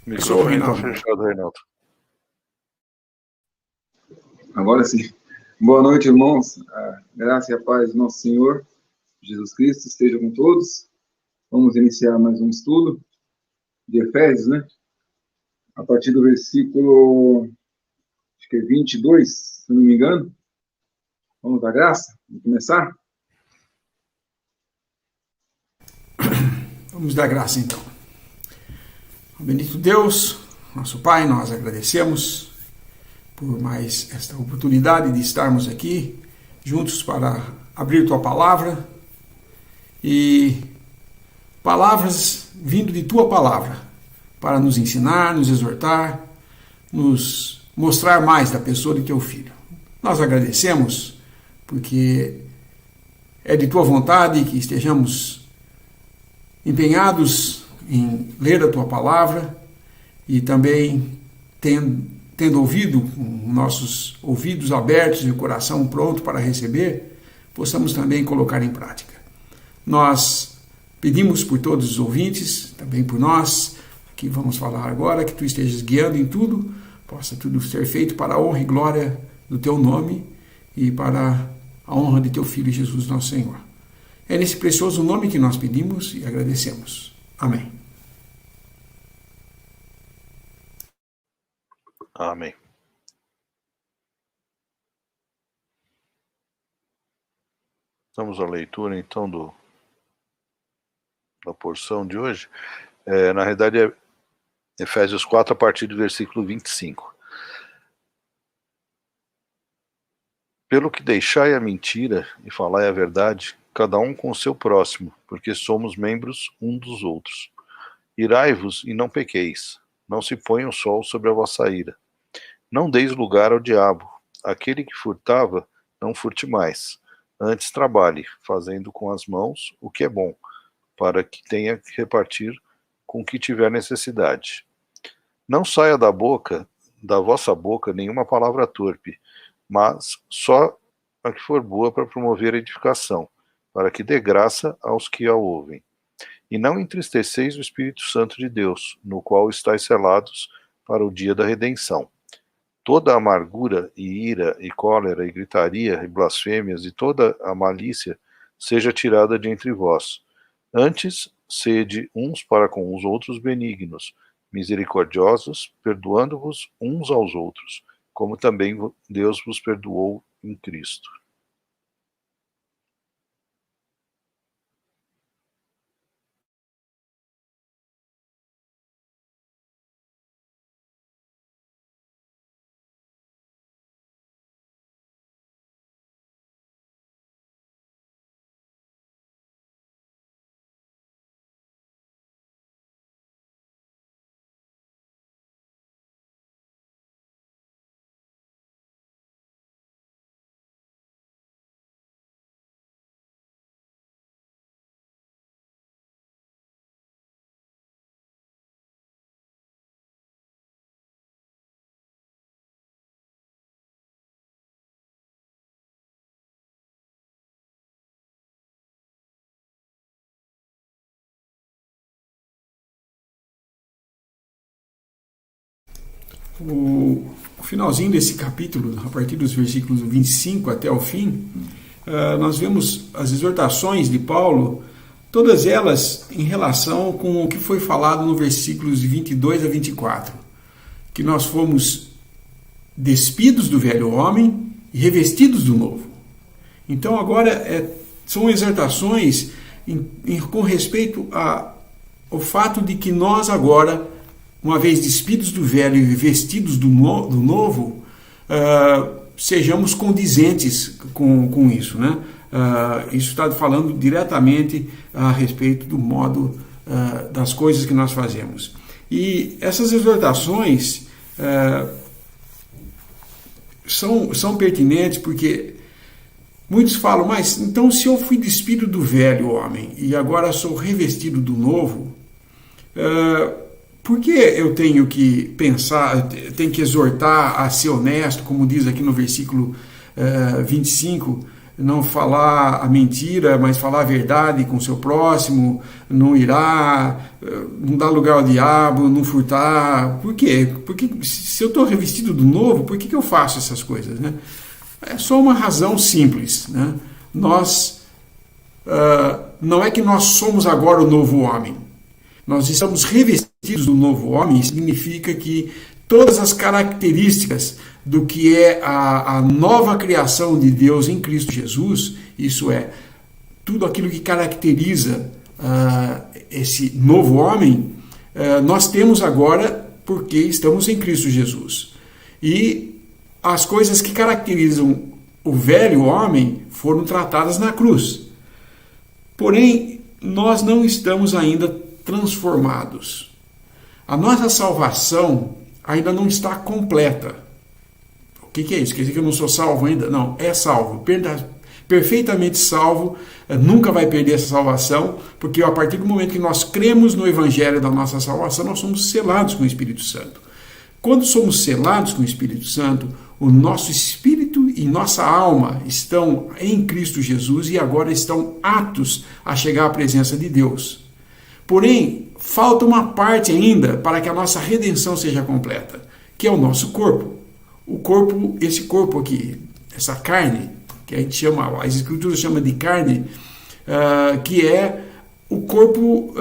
O microfone está fechado, Reinaldo. Agora sim. Boa noite, irmãos. A graça e a paz do nosso Senhor Jesus Cristo esteja com todos. Vamos iniciar mais um estudo de Efésios, né? A partir do versículo, acho que é 22, se não me engano. Vamos dar graça? Vamos começar? Vamos dar graça, então. Bendito Deus, nosso Pai, nós agradecemos por mais esta oportunidade de estarmos aqui juntos para abrir Tua Palavra e palavras vindo de Tua Palavra para nos ensinar, nos exortar, nos mostrar mais da pessoa de Teu Filho. Nós agradecemos porque é de Tua vontade que estejamos empenhados em ler a Tua Palavra e também tendo ouvido, com nossos ouvidos abertos e o coração pronto para receber, possamos também colocar em prática. Nós pedimos por todos os ouvintes, também por nós, que vamos falar agora, que Tu estejas guiando em tudo, possa tudo ser feito para a honra e glória do Teu nome e para a honra de Teu Filho Jesus, nosso Senhor. É nesse precioso nome que nós pedimos e agradecemos. Amém. Amém. Vamos à leitura, então, da porção de hoje. Na realidade, é Efésios 4, a partir do versículo 25. Pelo que deixai a mentira e falai a verdade, cada um com o seu próximo, porque somos membros um dos outros. Irai-vos e não pequeis, não se ponha o sol sobre a vossa ira. Não deis lugar ao diabo. Aquele que furtava, não furte mais. Antes trabalhe, fazendo com as mãos o que é bom, para que tenha que repartir com o que tiver necessidade. Não saia da vossa boca, nenhuma palavra torpe, mas só a que for boa para promover a edificação, para que dê graça aos que a ouvem. E não entristeceis o Espírito Santo de Deus, no qual estáis selados para o dia da redenção. Toda amargura e ira e cólera e gritaria e blasfêmias e toda a malícia seja tirada de entre vós. Antes, sede uns para com os outros benignos, misericordiosos, perdoando-vos uns aos outros, como também Deus vos perdoou em Cristo. O finalzinho desse capítulo, a partir dos versículos 25 até o fim, nós vemos as exortações de Paulo, todas elas em relação com o que foi falado no versículos de 22 a 24, que nós fomos despidos do velho homem e revestidos do novo. Então agora são exortações com respeito ao fato de que nós agora, uma vez despidos do velho e vestidos do novo, sejamos condizentes com isso, né? Isso está falando diretamente a respeito do modo das coisas que nós fazemos. E essas exortações são pertinentes porque muitos falam, mas então se eu fui despido do velho homem e agora sou revestido do novo, por que eu tenho que pensar, tenho que exortar a ser honesto, como diz aqui no versículo 25, não falar a mentira, mas falar a verdade com o seu próximo, não irá, não dar lugar ao diabo, não furtar. Por quê? Porque se eu estou revestido do novo, por que eu faço essas coisas, né? É só uma razão simples, né? Não é que nós somos agora o novo homem. Nós estamos revestidos do novo homem, significa que todas as características do que é a nova criação de Deus em Cristo Jesus, isso é, tudo aquilo que caracteriza esse novo homem, nós temos agora porque estamos em Cristo Jesus. E as coisas que caracterizam o velho homem foram tratadas na cruz. Porém, nós não estamos ainda transformados. A nossa salvação ainda não está completa. O que é isso? Quer dizer que eu não sou salvo ainda? Não, é salvo. Perfeitamente salvo, nunca vai perder essa salvação, porque a partir do momento que nós cremos no Evangelho da nossa salvação, nós somos selados com o Espírito Santo. Quando somos selados com o Espírito Santo, o nosso espírito e nossa alma estão em Cristo Jesus e agora estão aptos a chegar à presença de Deus. Porém, falta uma parte ainda para que a nossa redenção seja completa, que é o nosso corpo. O corpo, esse corpo aqui, essa carne, que a gente chama, as escrituras chamam de carne, que é o corpo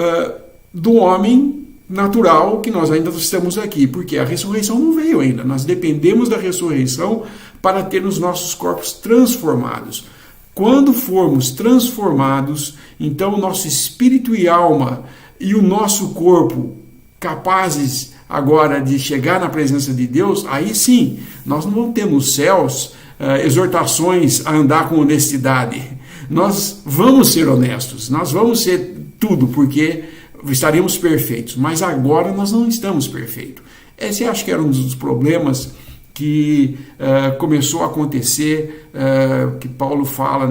do homem natural que nós ainda estamos aqui, porque a ressurreição não veio ainda. Nós dependemos da ressurreição para ter os nossos corpos transformados. Quando formos transformados, então o nosso espírito e alma e o nosso corpo capazes agora de chegar na presença de Deus, aí sim, nós não vamos ter nos céus exortações a andar com honestidade. Nós vamos ser honestos, nós vamos ser tudo, porque estaremos perfeitos, mas agora nós não estamos perfeitos. Esse acho que era um dos problemas que começou a acontecer, que Paulo fala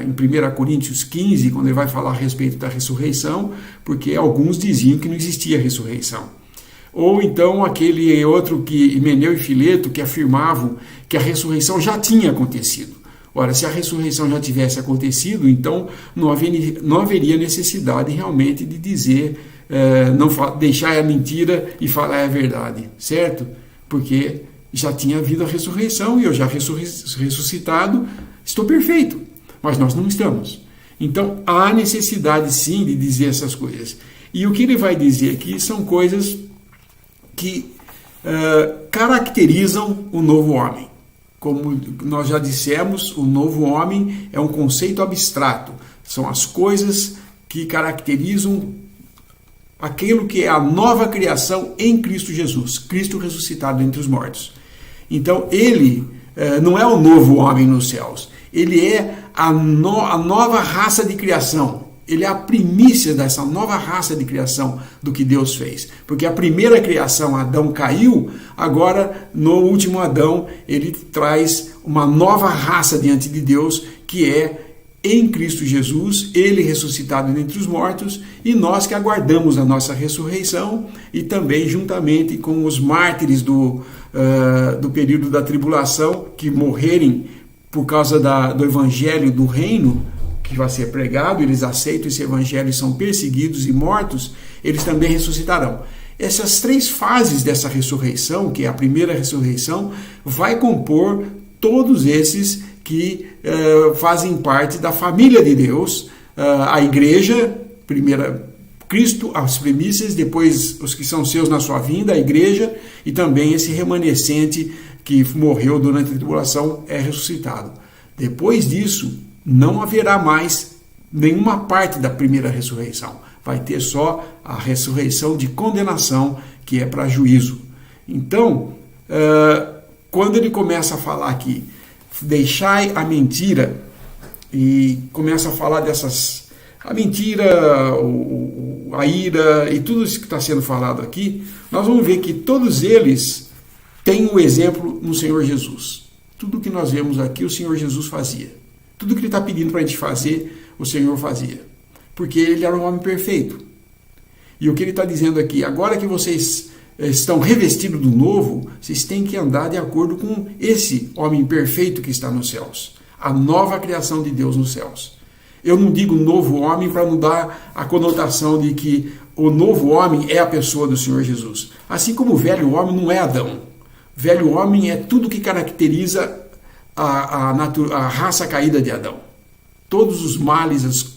em 1 Coríntios 15, quando ele vai falar a respeito da ressurreição, porque alguns diziam que não existia ressurreição. Ou então aquele outro que Himeneu e Fileto, que afirmavam que a ressurreição já tinha acontecido. Ora, se a ressurreição já tivesse acontecido, então não haveria necessidade realmente de dizer, deixar a mentira e falar a verdade, certo? Porque já tinha havido a ressurreição e eu já ressuscitado, estou perfeito, mas nós não estamos. Então há necessidade sim de dizer essas coisas. E o que ele vai dizer aqui são coisas que caracterizam o novo homem. Como nós já dissemos, o novo homem é um conceito abstrato. São as coisas que caracterizam aquilo que é a nova criação em Cristo Jesus, Cristo ressuscitado entre os mortos. Então, ele não é o novo homem nos céus, ele é a nova raça de criação. Ele é a primícia dessa nova raça de criação do que Deus fez. Porque a primeira criação, Adão, caiu, agora, no último Adão, ele traz uma nova raça diante de Deus, que é em Cristo Jesus, ele ressuscitado dentre os mortos, e nós que aguardamos a nossa ressurreição, e também juntamente com os mártires do período da tribulação, que morrerem por causa do evangelho do reino, que vai ser pregado, eles aceitam esse evangelho e são perseguidos e mortos, eles também ressuscitarão. Essas três fases dessa ressurreição, que é a primeira ressurreição, vai compor todos esses que fazem parte da família de Deus, a igreja, primeira Cristo, as primícias, depois os que são seus na sua vinda, a igreja, e também esse remanescente que morreu durante a tribulação é ressuscitado. Depois disso, não haverá mais nenhuma parte da primeira ressurreição. Vai ter só a ressurreição de condenação, que é para juízo. Então, quando ele começa a falar aqui, deixai a mentira, e começa a falar dessas, a mentira, a ira e tudo isso que está sendo falado aqui, nós vamos ver que todos eles têm um exemplo no Senhor Jesus. Tudo que nós vemos aqui, o Senhor Jesus fazia. Tudo que ele está pedindo para a gente fazer, o Senhor fazia. Porque ele era um homem perfeito. E o que ele está dizendo aqui, agora que vocês estão revestidos do novo, vocês têm que andar de acordo com esse homem perfeito que está nos céus. a nova criação de Deus nos céus. Eu não digo novo homem para não dar a conotação de que o novo homem é a pessoa do Senhor Jesus. Assim como o velho homem não é Adão. Velho homem é tudo que caracteriza a raça caída de Adão. Todos os males,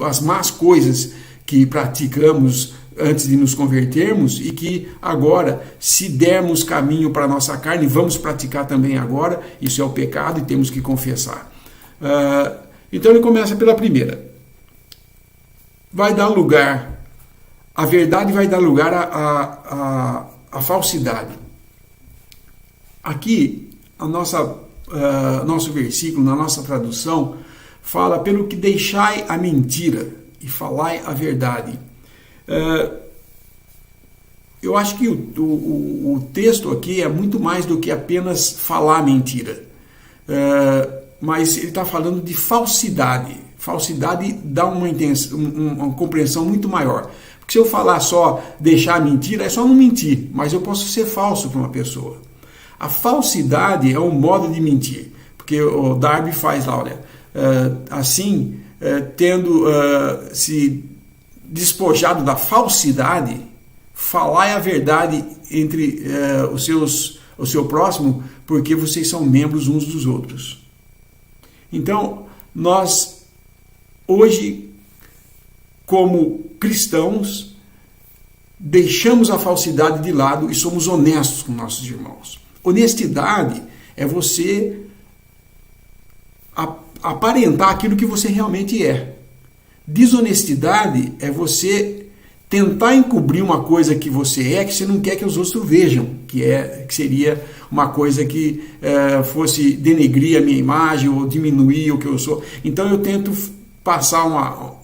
as más coisas que praticamos antes de nos convertermos e que agora, se dermos caminho para a nossa carne, vamos praticar também agora. Isso é o pecado e temos que confessar. Então ele começa pela primeira. Vai dar lugar, a verdade vai dar lugar à falsidade. Aqui, nosso versículo, na nossa tradução, fala: pelo que deixai a mentira e falai a verdade. Eu acho que o texto aqui é muito mais do que apenas falar mentira. Mas ele está falando de falsidade. Falsidade dá uma compreensão muito maior. Porque se eu falar só deixar a mentira, é só não mentir, mas eu posso ser falso para uma pessoa. A falsidade é um modo de mentir. Porque o Darby faz lá, olha, assim, tendo se despojado da falsidade, falai a verdade entre o seu próximo, porque vocês são membros uns dos outros. Então, nós, hoje, como cristãos, deixamos a falsidade de lado e somos honestos com nossos irmãos. Honestidade é você aparentar aquilo que você realmente é. Desonestidade é você tentar encobrir uma coisa que você é, que você não quer que os outros vejam, que seria uma coisa que fosse denegrir a minha imagem ou diminuir o que eu sou. Então eu tento passar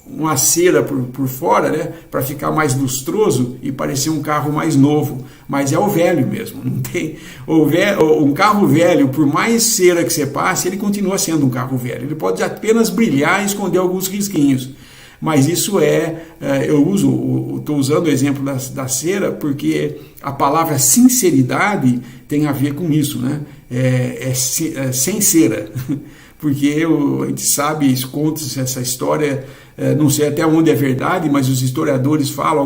uma cera por fora, né, para ficar mais lustroso e parecer um carro mais novo, mas é o velho mesmo. Não tem um carro velho, por mais cera que você passe, ele continua sendo um carro velho. Ele pode apenas brilhar e esconder alguns risquinhos. Mas isso estou usando o exemplo da cera porque a palavra sinceridade tem a ver com isso, né? Sem cera, porque a gente sabe, conta essa história, não sei até onde é verdade, mas os historiadores falam,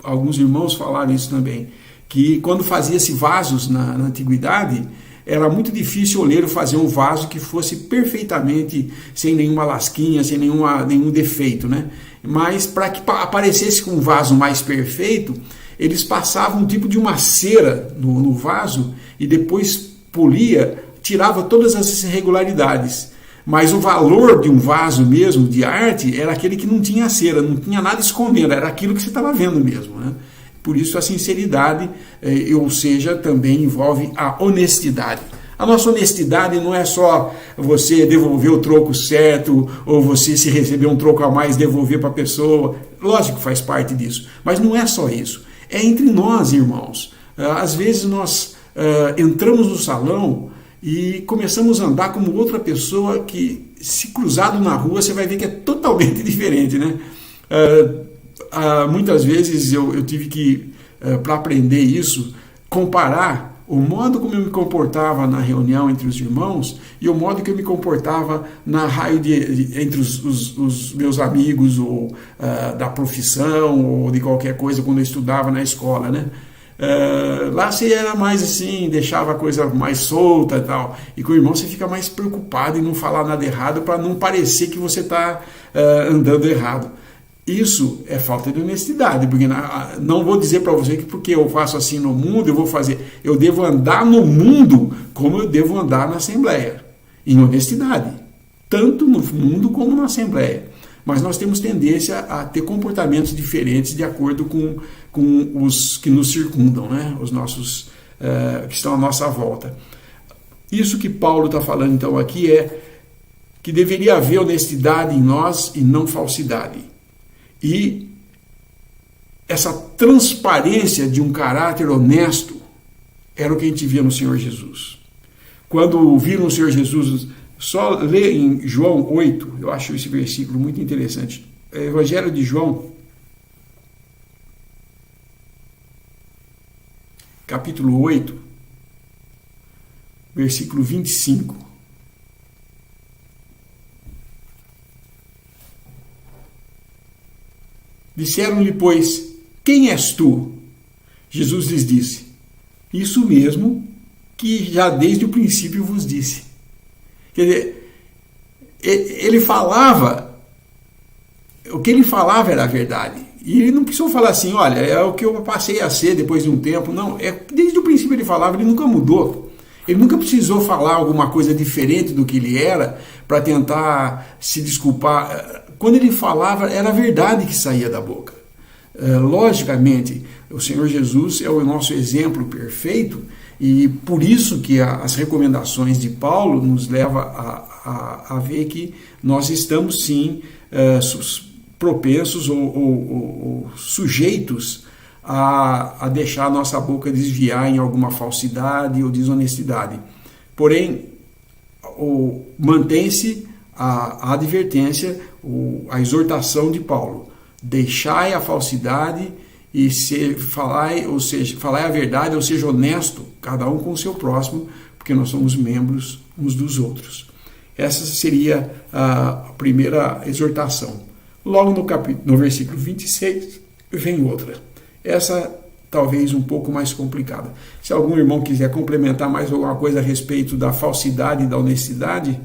alguns irmãos falaram isso também, que quando fazia-se vasos na antiguidade, era muito difícil o oleiro fazer um vaso que fosse perfeitamente sem nenhuma lasquinha, sem nenhum defeito, né? Mas para que aparecesse com um vaso mais perfeito, eles passavam um tipo de uma cera no vaso e depois polia, tirava todas as irregularidades. Mas o valor de um vaso mesmo, de arte, era aquele que não tinha cera, não tinha nada escondendo, era aquilo que você estava vendo mesmo, né? Por isso a sinceridade, ou seja, também envolve a honestidade. A nossa honestidade não é só você devolver o troco certo, ou você, se receber um troco a mais, devolver para a pessoa. Lógico que faz parte disso, mas não é só isso. É entre nós, irmãos. Às vezes nós entramos no salão e começamos a andar como outra pessoa que, se cruzado na rua, você vai ver que é totalmente diferente, né? Muitas vezes eu tive que, para aprender isso, comparar o modo como eu me comportava na reunião entre os irmãos e o modo que eu me comportava na raio entre os meus amigos, ou da profissão, ou de qualquer coisa, quando eu estudava na escola, né? Lá você era mais assim, deixava a coisa mais solta e tal, e com o irmão você fica mais preocupado em não falar nada errado para não parecer que você está andando errado. Isso é falta de honestidade, porque não vou dizer para você que porque eu faço assim no mundo, eu devo andar no mundo como eu devo andar na Assembleia, em honestidade, tanto no mundo como na Assembleia. Mas nós temos tendência a ter comportamentos diferentes de acordo com os que nos circundam, né? Os nossos que estão à nossa volta. Isso que Paulo está falando então aqui é que deveria haver honestidade em nós e não falsidade. E essa transparência de um caráter honesto era o que a gente via no Senhor Jesus. Quando viram o Senhor Jesus, só lê em João 8, eu acho esse versículo muito interessante. Evangelho de João, capítulo 8, versículo 25. Disseram-lhe, pois, quem és tu? Jesus lhes disse, isso mesmo que já desde o princípio vos disse. Quer dizer, ele falava, o que ele falava era a verdade. E ele não precisou falar assim, olha, é o que eu passei a ser depois de um tempo. Não, desde o princípio ele falava, ele nunca mudou. Ele nunca precisou falar alguma coisa diferente do que ele era para tentar se desculpar. Quando ele falava, era a verdade que saía da boca. Logicamente, o Senhor Jesus é o nosso exemplo perfeito e por isso que as recomendações de Paulo nos levam a ver que nós estamos sim propensos ou sujeitos a deixar a nossa boca desviar em alguma falsidade ou desonestidade. Porém, mantém-se a advertência, a exortação de Paulo. Deixai a falsidade e falai a verdade, ou seja, honesto, cada um com o seu próximo, porque nós somos membros uns dos outros. Essa seria a primeira exortação. Logo no versículo 26, vem outra. Essa talvez um pouco mais complicada. Se algum irmão quiser complementar mais alguma coisa a respeito da falsidade e da honestidade.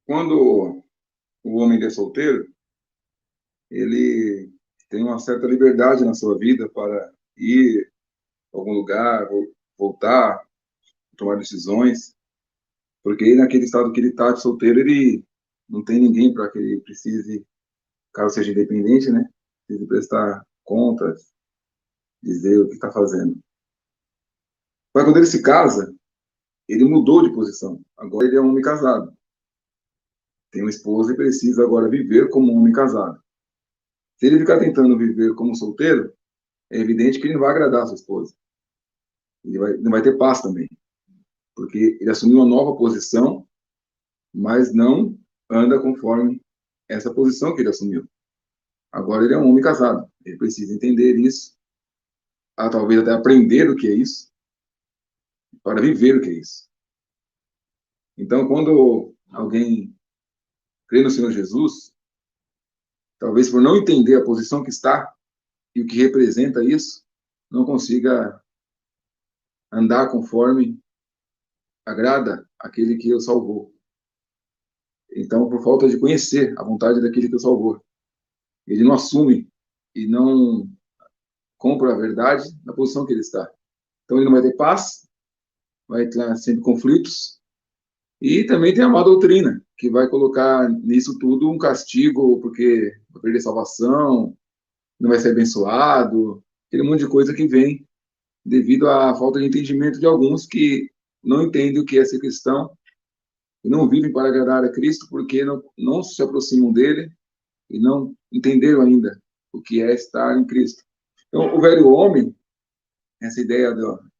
Quando o homem é solteiro, ele tem uma certa liberdade na sua vida para ir a algum lugar, voltar, tomar decisões, porque aí, naquele estado que ele está de solteiro, ele não tem ninguém para que ele precise, caso seja independente, né? Precise prestar contas, dizer o que está fazendo. Mas quando ele se casa, ele mudou de posição. Agora ele é um homem casado. Tem uma esposa e precisa agora viver como um homem casado. Se ele ficar tentando viver como solteiro, é evidente que ele não vai agradar a sua esposa. Ele não vai ter paz também. Porque ele assumiu uma nova posição, mas não anda conforme essa posição que ele assumiu. Agora ele é um homem casado. Ele precisa entender isso, talvez até aprender o que é isso, para viver o que é isso. Então, quando alguém crê no Senhor Jesus, talvez por não entender a posição que está e o que representa isso, não consiga andar conforme agrada aquele que o salvou. Então, por falta de conhecer a vontade daquele que o salvou, ele não assume e não compra a verdade na posição que ele está. Então, ele não vai ter paz, vai ter sempre conflitos, e também tem a má doutrina, que vai colocar nisso tudo um castigo, porque vai perder salvação, não vai ser abençoado, aquele monte de coisa que vem devido à falta de entendimento de alguns que não entendem o que é ser cristão e não vivem para agradar a Cristo porque não se aproximam dele e não entenderam ainda o que é estar em Cristo. Então, o velho homem, essa ideia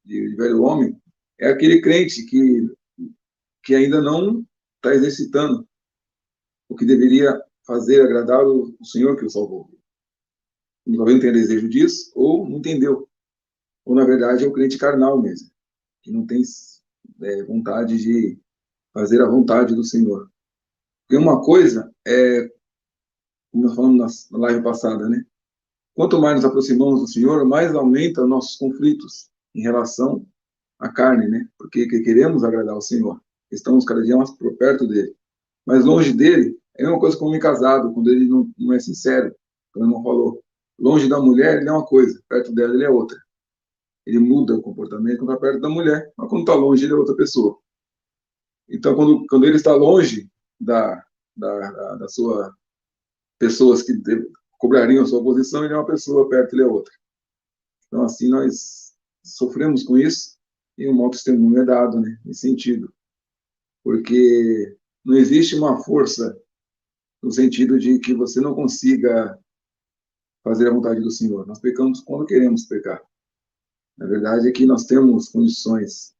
de velho homem, é aquele crente que ainda não está exercitando o que deveria fazer agradar o Senhor que o salvou. Talvez não tenha desejo disso, ou não entendeu. Ou, na verdade, é o crente carnal mesmo, que não tem vontade de fazer a vontade do Senhor. Porque uma coisa como nós falamos na live passada, né? Quanto mais nos aproximamos do Senhor, mais aumenta nossos conflitos em relação à carne, né? Porque queremos agradar ao Senhor. Estamos cada dia mais por perto dele. Mas longe dele, é a mesma coisa com um homem casado, quando ele não é sincero, como o irmão falou. Longe da mulher, ele é uma coisa, perto dela, ele é outra. Ele muda o comportamento quando está perto da mulher, mas quando está longe, ele é outra pessoa. Então, quando ele está longe da sua pessoas que cobrariam a sua posição, ele é uma pessoa, perto ele é outra. Então, assim, nós sofremos com isso e um mau testemunho é dado, né, nesse sentido. Porque não existe uma força no sentido de que você não consiga fazer a vontade do Senhor. Nós pecamos quando queremos pecar. Na verdade é que nós temos condições,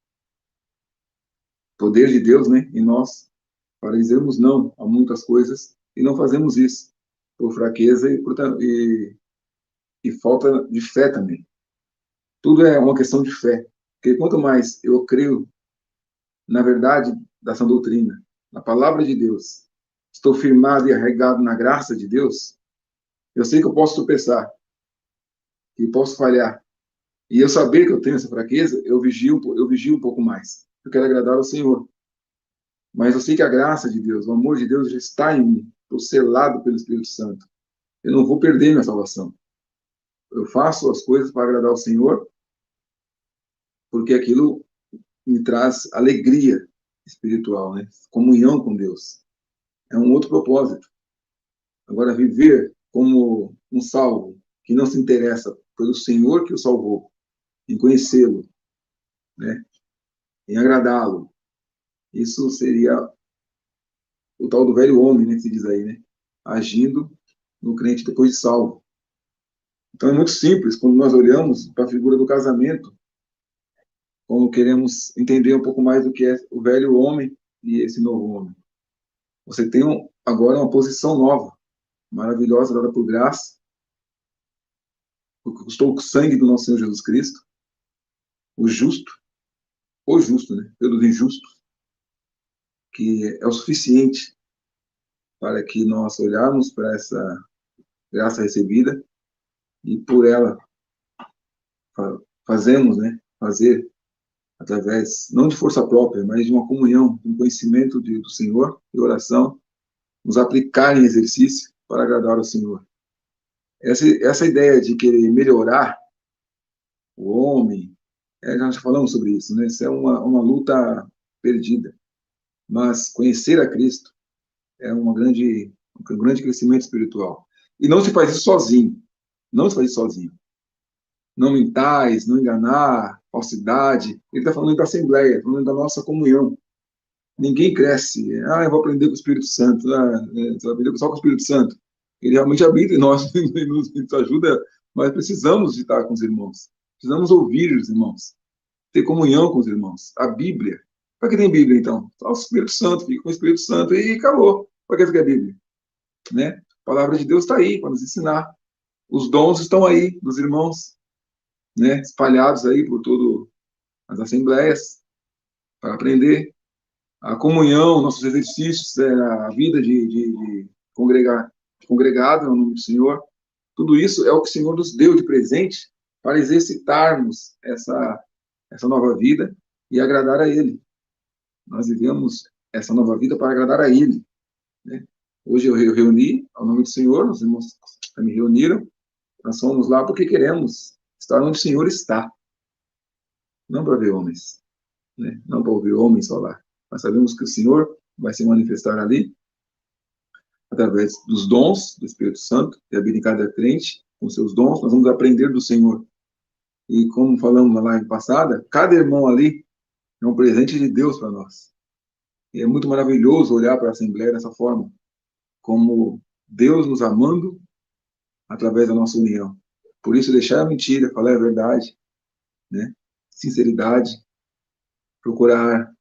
poder de Deus, né, em nós, para dizermos não a muitas coisas e não fazemos isso por fraqueza e falta de fé também. Tudo é uma questão de fé. Porque quanto mais eu creio na verdade da sã doutrina, na palavra de Deus, estou firmado e arraigado na graça de Deus, eu sei que eu posso tropeçar, que posso falhar. E eu saber que eu tenho essa fraqueza, eu vigio um pouco mais. Eu quero agradar ao Senhor. Mas eu sei que a graça de Deus, o amor de Deus já está em mim. Estou selado pelo Espírito Santo. Eu não vou perder minha salvação. Eu faço as coisas para agradar ao Senhor, porque aquilo me traz alegria espiritual, né? Comunhão com Deus. É um outro propósito. Agora, viver como um salvo que não se interessa pelo Senhor que o salvou, em conhecê-lo, né? Em agradá-lo, isso seria o tal do velho homem, né, que se diz aí, né? Agindo no crente depois de salvo. Então é muito simples quando nós olhamos para a figura do casamento, como queremos entender um pouco mais do que é o velho homem e esse novo homem. Você tem agora uma posição nova, maravilhosa, dada por graça, porque custou o sangue do nosso Senhor Jesus Cristo, o justo, né, pelos injustos, que é o suficiente para que nós olharmos para essa graça recebida e por ela fazemos, né, fazer através, não de força própria, mas de uma comunhão, de um conhecimento do Senhor e oração, nos aplicar em exercício para agradar ao Senhor. Essa ideia de querer melhorar o homem, nós já falamos sobre isso, né? Isso é uma luta perdida. Mas conhecer a Cristo é um grande crescimento espiritual. E não se faz isso sozinho. Não se faz isso sozinho. Não mentais, não enganar, falsidade. Ele está falando da Assembleia, falando da nossa comunhão. Ninguém cresce. Eu vou aprender com o Espírito Santo. Você vai aprender só com o Espírito Santo. Ele realmente habita em nós e nos ajuda, mas precisamos de estar com os irmãos. Precisamos ouvir os irmãos. Ter comunhão com os irmãos. A Bíblia. Para que tem Bíblia, então? Só o Espírito Santo. Fica com o Espírito Santo e acabou. Para que você quer Bíblia? Né? A palavra de Deus está aí para nos ensinar. Os dons estão aí dos irmãos, né? Espalhados aí por todas as assembleias para aprender. A comunhão, nossos exercícios, a vida de congregado no nome do Senhor, tudo isso é o que o Senhor nos deu de presente para exercitarmos essa nova vida e agradar a Ele. Nós vivemos essa nova vida para agradar a Ele. Né? Hoje eu reuni ao nome do Senhor, os irmãos me reuniram, nós fomos lá porque queremos estar onde o Senhor está, não para ver homens, né? Não para ouvir homens falar. Nós sabemos que o Senhor vai se manifestar ali através dos dons do Espírito Santo, que habita em cada crente, com seus dons, nós vamos aprender do Senhor. E como falamos na live passada, cada irmão ali é um presente de Deus para nós. E é muito maravilhoso olhar para a Assembleia dessa forma, como Deus nos amando através da nossa união. Por isso, deixar a mentira, falar a verdade, né? Sinceridade, procurar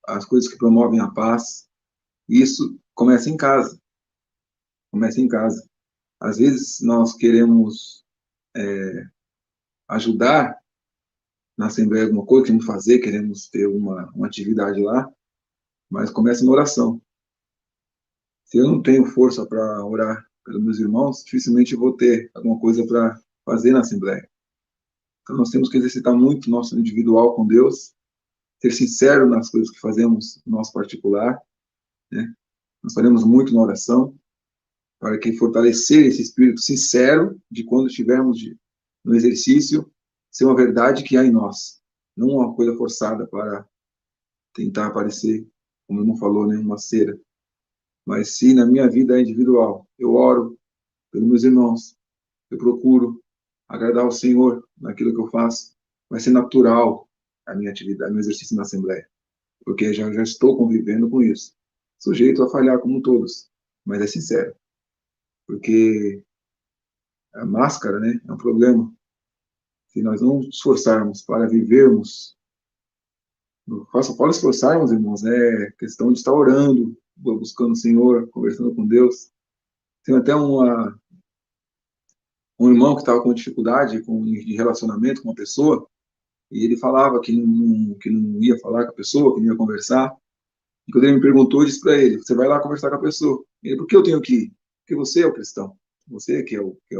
as coisas que promovem a paz. Isso começa em casa. Começa em casa. Às vezes nós queremos ajudar na Assembleia alguma coisa, queremos fazer, queremos ter uma atividade lá, mas começa na oração. Se eu não tenho força para orar pelos meus irmãos, dificilmente eu vou ter alguma coisa para fazer na Assembleia. Então nós temos que exercitar muito o nosso individual com Deus, ser sincero nas coisas que fazemos no nosso particular, né? Nós faremos muito na oração, para que fortalecer esse espírito sincero de quando estivermos no exercício, ser uma verdade que há em nós, não uma coisa forçada para tentar aparecer, como o irmão falou, né, uma cera. Mas se na minha vida é individual, eu oro pelos meus irmãos, eu procuro agradar ao Senhor naquilo que eu faço, vai ser natural a minha atividade, meu exercício na Assembleia, porque já estou convivendo com isso. Sujeito a falhar como todos, mas é sincero, porque a máscara, né, é um problema. Se nós não nos esforçarmos para vivermos, fala esforçarmos, irmãos, é questão de estar orando, buscando o Senhor, conversando com Deus. Tem até um irmão que estava com dificuldade de relacionamento com uma pessoa, e ele falava que não ia falar com a pessoa, que não ia conversar, E quando ele me perguntou, eu disse para ele, você vai lá conversar com a pessoa. Ele, por que eu tenho que ir? Porque você é o cristão. Você que que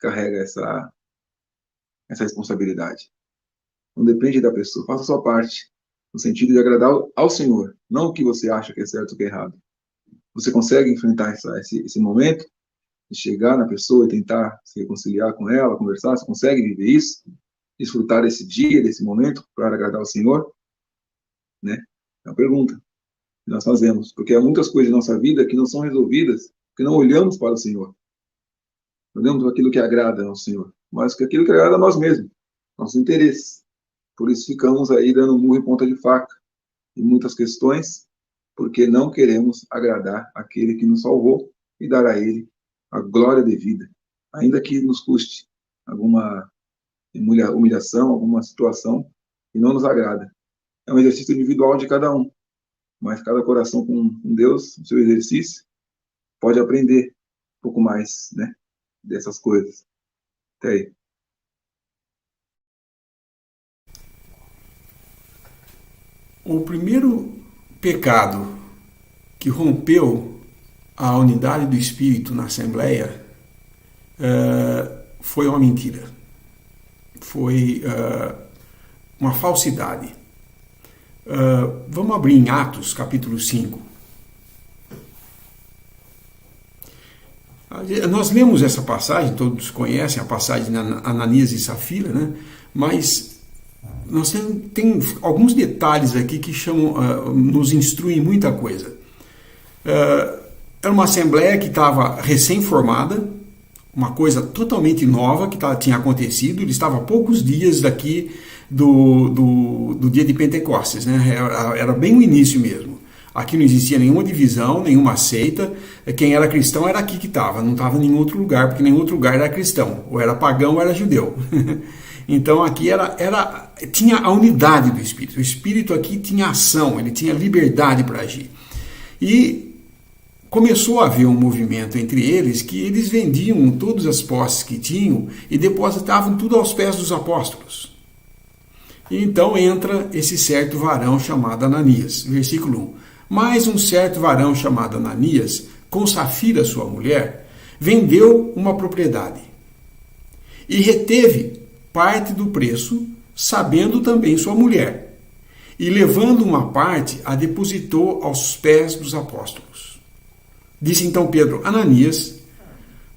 carrega essa responsabilidade. Não depende da pessoa. Faça a sua parte, no sentido de agradar ao Senhor, não o que você acha que é certo ou que é errado. Você consegue enfrentar esse momento de chegar na pessoa e tentar se reconciliar com ela, conversar? Você consegue viver isso? Desfrutar desse dia, desse momento, para agradar ao Senhor? Né? É uma pergunta que nós fazemos, porque há muitas coisas em nossa vida que não são resolvidas, porque não olhamos para o Senhor. Olhamos para aquilo que agrada ao Senhor, mas que aquilo que agrada a nós mesmos, nossos interesses. Por isso ficamos aí dando murro em ponta de faca em muitas questões, porque não queremos agradar aquele que nos salvou e dar a ele a glória devida, ainda que nos custe alguma humilhação, alguma situação que não nos agrada. É um exercício individual de cada um, mas cada coração com Deus, o seu exercício, pode aprender um pouco mais, né, dessas coisas. Até aí. O primeiro pecado que rompeu a unidade do Espírito na Assembleia foi uma mentira. Foi uma falsidade. Vamos abrir em Atos, capítulo 5. Nós lemos essa passagem, todos conhecem a passagem de Ananias e Safira, né? Mas nós tem alguns detalhes aqui que nos instruem muita coisa. Era uma assembleia que estava recém-formada, uma coisa totalmente nova que tinha acontecido. Ele estava a poucos dias daqui do dia de Pentecostes, né? Era bem o início mesmo. Aqui não existia nenhuma divisão, nenhuma seita. Quem era cristão era aqui que estava, não estava em nenhum outro lugar, porque nenhum outro lugar era cristão. Ou era pagão ou era judeu. Então aqui tinha a unidade do Espírito. O Espírito aqui tinha ação, ele tinha liberdade para agir. E começou a haver um movimento entre eles que eles vendiam todas as posses que tinham e depositavam tudo aos pés dos apóstolos. E então entra esse certo varão chamado Ananias, versículo 1. Mas um certo varão chamado Ananias, com Safira sua mulher, vendeu uma propriedade e reteve parte do preço, sabendo também sua mulher, e levando uma parte, a depositou aos pés dos apóstolos. Disse então Pedro: Ananias,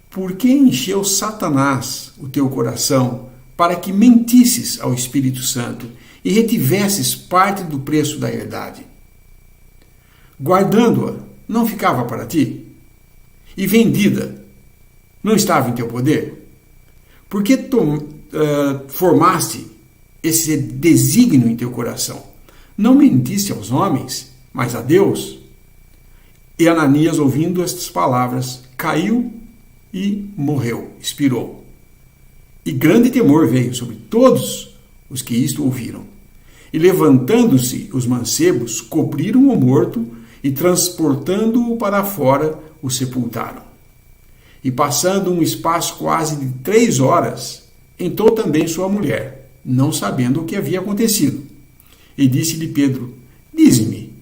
por que encheu Satanás o teu coração para que mentisses ao Espírito Santo e retivesses parte do preço da herdade? Guardando-a, não ficava para ti? E vendida, não estava em teu poder? Por que formaste esse desígnio em teu coração? Não mentiste aos homens, mas a Deus? E Ananias, ouvindo estas palavras, caiu e morreu, expirou. E grande temor veio sobre todos os que isto ouviram. E levantando-se os mancebos, cobriram o morto e, transportando-o para fora, o sepultaram. E passando um espaço quase de 3 horas, entrou também sua mulher, não sabendo o que havia acontecido. E disse-lhe Pedro: dize-me,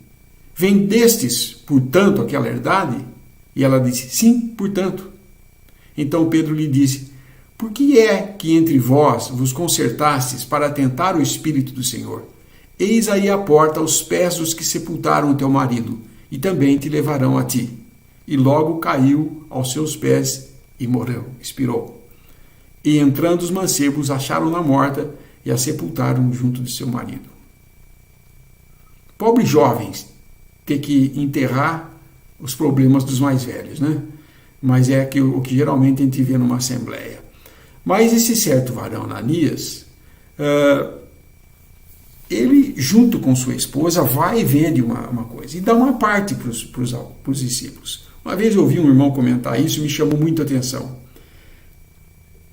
vendestes, portanto, aquela herdade? E ela disse: sim, portanto. Então Pedro lhe disse: por que é que entre vós vos concertastes para tentar o Espírito do Senhor? Eis aí a porta aos pés dos que sepultaram o teu marido, e também te levarão a ti. E logo caiu aos seus pés e morreu, expirou. E entrando os mancebos, acharam-na morta e a sepultaram junto de seu marido. Pobres jovens ter que enterrar os problemas dos mais velhos, né? Mas é o que geralmente a gente vê numa assembleia. Mas esse certo varão Ananias, ele, junto com sua esposa, vai e vende uma coisa e dá uma parte para os discípulos. Uma vez eu ouvi um irmão comentar isso e me chamou muito a atenção.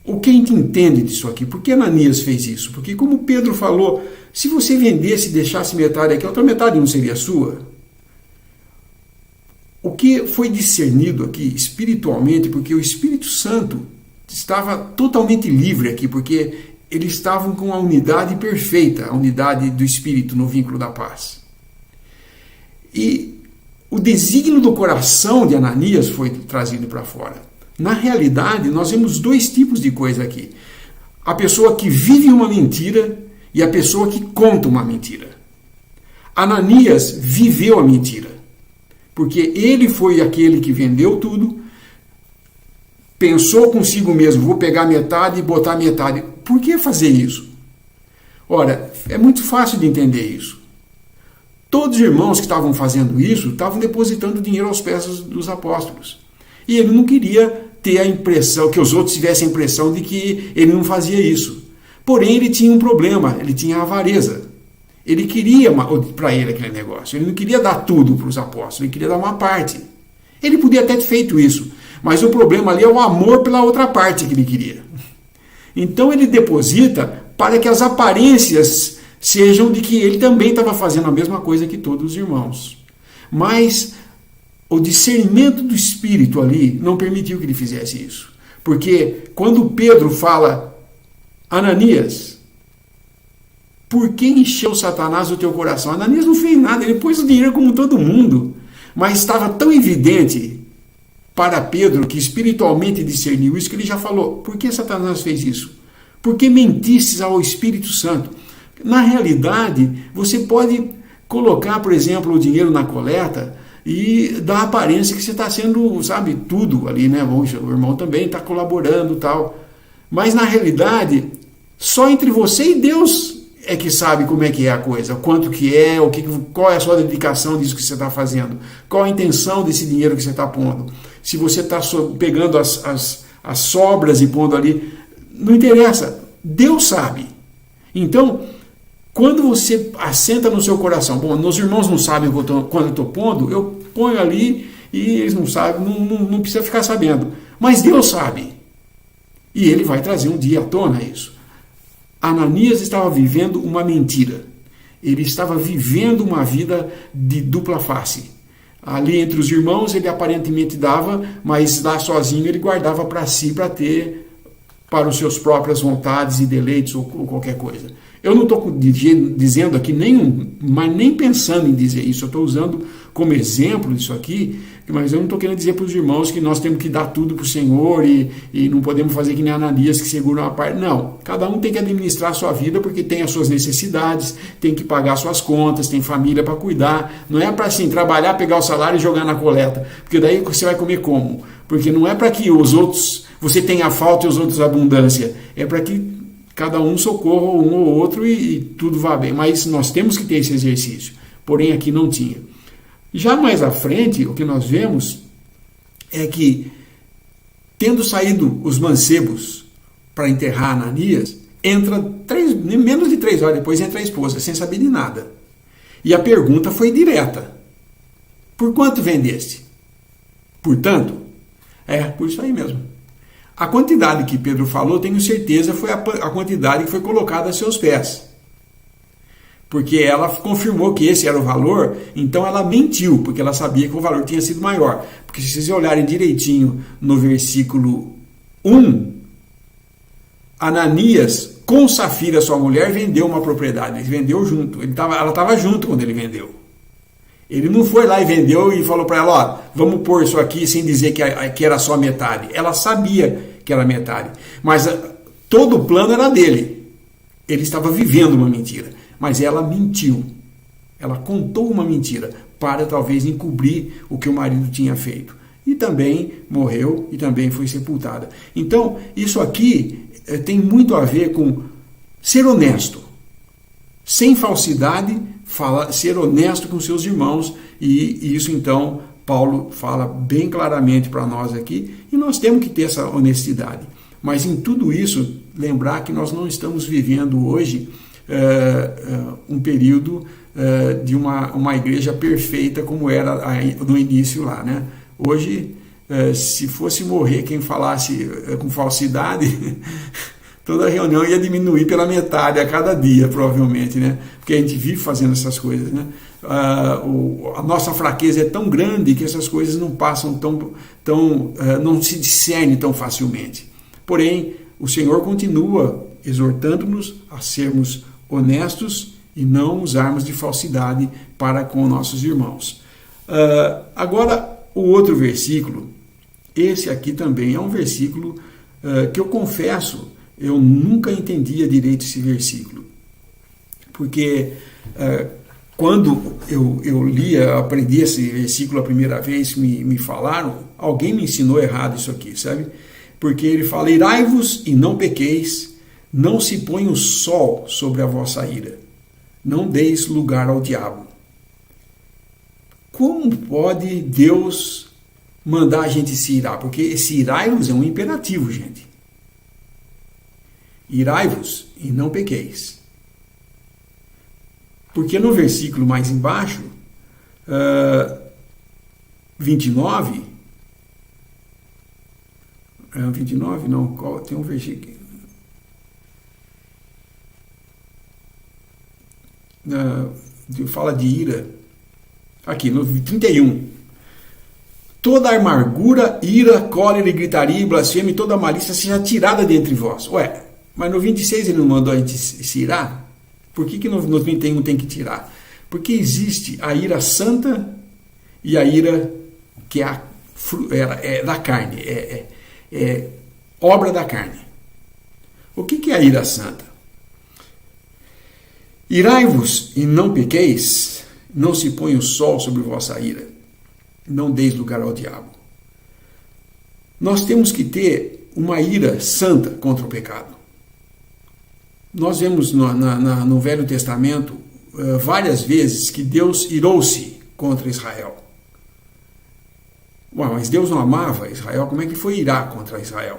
O que a gente entende disso aqui? Por que Ananias fez isso? Porque, como Pedro falou, se você vendesse e deixasse metade aqui, a outra metade não seria sua? O que foi discernido aqui espiritualmente, porque o Espírito Santo estava totalmente livre aqui, porque eles estavam com a unidade perfeita, a unidade do Espírito no vínculo da paz. E o desígnio do coração de Ananias foi trazido para fora. Na realidade, nós vemos dois tipos de coisa aqui. A pessoa que vive uma mentira e a pessoa que conta uma mentira. Ananias viveu a mentira, porque ele foi aquele que vendeu tudo, pensou consigo mesmo, vou pegar metade e botar metade. Por que fazer isso? Ora, é muito fácil de entender isso. Todos os irmãos que estavam fazendo isso estavam depositando dinheiro aos pés dos apóstolos. E ele não queria ter a impressão, que os outros tivessem a impressão de que ele não fazia isso. Porém, ele tinha um problema, ele tinha avareza. Ele queria para ele aquele negócio, ele não queria dar tudo para os apóstolos, ele queria dar uma parte. Ele podia até ter feito isso, mas o problema ali é o amor pela outra parte que ele queria. Então ele deposita para que as aparências sejam de que ele também estava fazendo a mesma coisa que todos os irmãos. Mas o discernimento do Espírito ali não permitiu que ele fizesse isso. Porque quando Pedro fala, Ananias, por que encheu Satanás o teu coração? Ananias não fez nada, ele pôs o dinheiro como todo mundo. Mas estava tão evidente para Pedro, que espiritualmente discerniu isso, que ele já falou, por que Satanás fez isso? Porque mentistes ao Espírito Santo. Na realidade, você pode colocar, por exemplo, o dinheiro na coleta e dar a aparência que você está sendo, sabe, tudo ali, né? O irmão também está colaborando e tal. Mas, na realidade, só entre você e Deus é que sabe como é que é a coisa, quanto que é, qual é a sua dedicação disso que você está fazendo, qual a intenção desse dinheiro que você está pondo. Se você está pegando as sobras e pondo ali, não interessa, Deus sabe. Então, quando você assenta no seu coração, bom, meus irmãos não sabem quando eu estou pondo, eu ponho ali e eles não sabem, não precisa ficar sabendo. Mas Deus sabe. E Ele vai trazer um dia à tona isso. Ananias estava vivendo uma mentira. Ele estava vivendo uma vida de dupla face. Ali entre os irmãos ele aparentemente dava, mas lá sozinho ele guardava para si, para ter para os seus próprias vontades e deleites ou qualquer coisa. Eu não estou dizendo aqui mas nem pensando em dizer isso, eu estou usando como exemplo isso aqui, mas eu não estou querendo dizer para os irmãos que nós temos que dar tudo para o Senhor e não podemos fazer que nem Ananias que segura uma parte. Não, cada um tem que administrar a sua vida porque tem as suas necessidades, tem que pagar suas contas, tem família para cuidar. Não é para assim, trabalhar, pegar o salário e jogar na coleta, porque daí você vai comer como? Porque não é para que os outros, você tenha falta e os outros abundância, é para que cada um socorra um ou outro e tudo vá bem. Mas nós temos que ter esse exercício. Porém, aqui não tinha. Já mais à frente, o que nós vemos é que, tendo saído os mancebos para enterrar Ananias, menos de 3 horas depois entra a esposa, sem saber de nada. E a pergunta foi direta. Por quanto vendeste? Por tanto? Por isso aí mesmo. A quantidade que Pedro falou, tenho certeza, foi a quantidade que foi colocada a seus pés. Porque ela confirmou que esse era o valor, então ela mentiu, porque ela sabia que o valor tinha sido maior. Porque se vocês olharem direitinho no versículo 1, Ananias, com Safira, sua mulher, vendeu uma propriedade. Ele vendeu junto. Ela estava junto quando ele vendeu. Ele não foi lá e vendeu e falou para ela, vamos pôr isso aqui sem dizer que era só metade. Ela sabia que era metade. Mas todo o plano era dele. Ele estava vivendo uma mentira. Mas ela mentiu. Ela contou uma mentira para talvez encobrir o que o marido tinha feito. E também morreu e também foi sepultada. Então, isso aqui tem muito a ver com ser honesto. Sem falsidade, ser honesto com seus irmãos. E isso, então, Paulo fala bem claramente para nós aqui. E nós temos que ter essa honestidade. Mas em tudo isso, lembrar que nós não estamos vivendo hoje um período de uma igreja perfeita como era no início lá, né? Hoje, se fosse morrer quem falasse com falsidade, toda a reunião ia diminuir pela metade a cada dia, provavelmente, né? Porque a gente vive fazendo essas coisas, né? A nossa fraqueza é tão grande que essas coisas não passam não se discerne tão facilmente. Porém, o Senhor continua exortando-nos a sermos honestos e não usarmos de falsidade para com nossos irmãos. Agora, o outro versículo, esse aqui também é um versículo que eu confesso, eu nunca entendia direito esse versículo. Porque quando eu aprendi esse versículo a primeira vez, me falaram, alguém me ensinou errado isso aqui, sabe? Porque ele fala, irai-vos e não pequeis, não se põe o sol sobre a vossa ira, não deis lugar ao diabo. Como pode Deus mandar a gente se irar? Porque esse irai-vos é um imperativo, gente. Irai-vos e não pequeis. Porque no versículo mais embaixo, 29, não, tem um versículo, fala de ira, aqui no 31, toda amargura, ira, cólera e gritaria e blasfêmia e toda malícia seja tirada dentre vós. Ué, mas no 26 ele não mandou a gente se irar? Por que no 31 tem que tirar? Porque existe a ira santa e a ira que é da carne, é obra da carne. O que é a ira santa? Irai-vos e não pequeis, não se põe o sol sobre vossa ira, não deis lugar ao diabo. Nós temos que ter uma ira santa contra o pecado. Nós vemos no Velho Testamento várias vezes que Deus irou-se contra Israel. Ué, mas Deus não amava Israel, como é que foi irar contra Israel?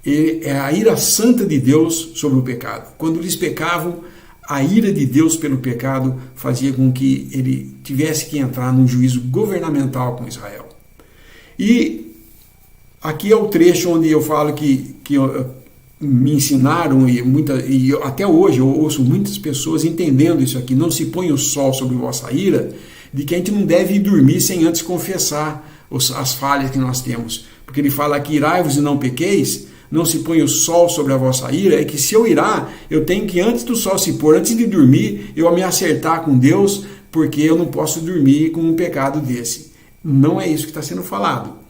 É a ira santa de Deus sobre o pecado. Quando eles pecavam, a ira de Deus pelo pecado fazia com que ele tivesse que entrar num juízo governamental com Israel. E aqui é o trecho onde eu falo que me ensinaram e até hoje eu ouço muitas pessoas entendendo isso aqui, não se põe o sol sobre vossa ira, de que a gente não deve ir dormir sem antes confessar as falhas que nós temos. Porque ele fala aqui, irai-vos e não pequeis, não se põe o sol sobre a vossa ira, é que se eu irar, eu tenho que antes do sol se pôr, antes de dormir, eu me acertar com Deus, porque eu não posso dormir com um pecado desse. Não é isso que está sendo falado.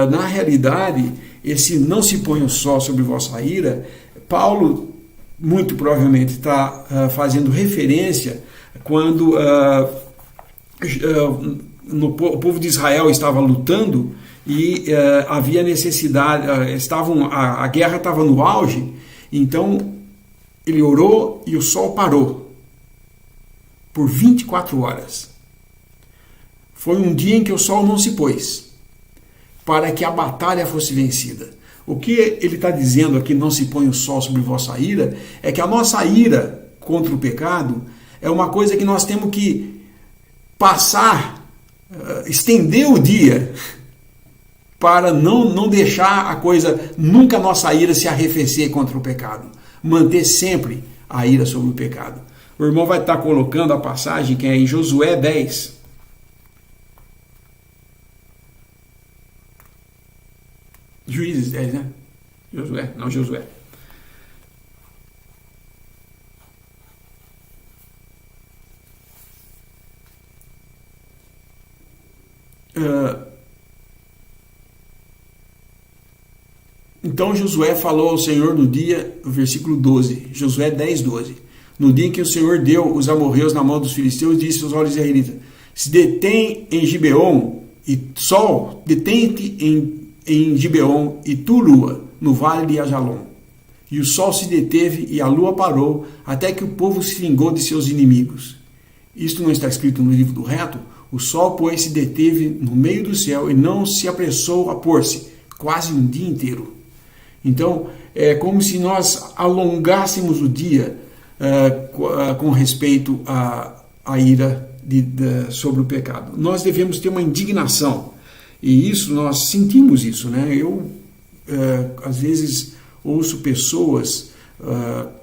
Na realidade, esse não se põe o sol sobre vossa ira, Paulo muito provavelmente está fazendo referência quando o povo de Israel estava lutando e havia necessidade, a guerra estava no auge, então ele orou e o sol parou por 24 horas. Foi um dia em que o sol não se pôs, para que a batalha fosse vencida. O que ele está dizendo aqui, não se põe o sol sobre vossa ira, é que a nossa ira contra o pecado é uma coisa que nós temos que passar, estender o dia, para não deixar a coisa, nunca a nossa ira se arrefecer contra o pecado. Manter sempre a ira sobre o pecado. O irmão vai estar colocando a passagem que é em Josué 10. Juízes 10, né? Josué. Então Josué falou ao Senhor no dia, versículo 12, Josué 10, 12. No dia em que o Senhor deu os amorreus na mão dos filisteus, disse aos olhos israelitas: se detém em Gibeon, e sol, detém-te em Gibeon, e tu, lua, no vale de Ajalon. E o sol se deteve e a lua parou, até que o povo se vingou de seus inimigos. Isto não está escrito no livro do reto? O sol, pois, se deteve no meio do céu e não se apressou a pôr-se, quase um dia inteiro. Então, é como se nós alongássemos o dia com respeito à ira sobre o pecado. Nós devemos ter uma indignação. E isso, nós sentimos isso, né? Eu, às vezes, ouço pessoas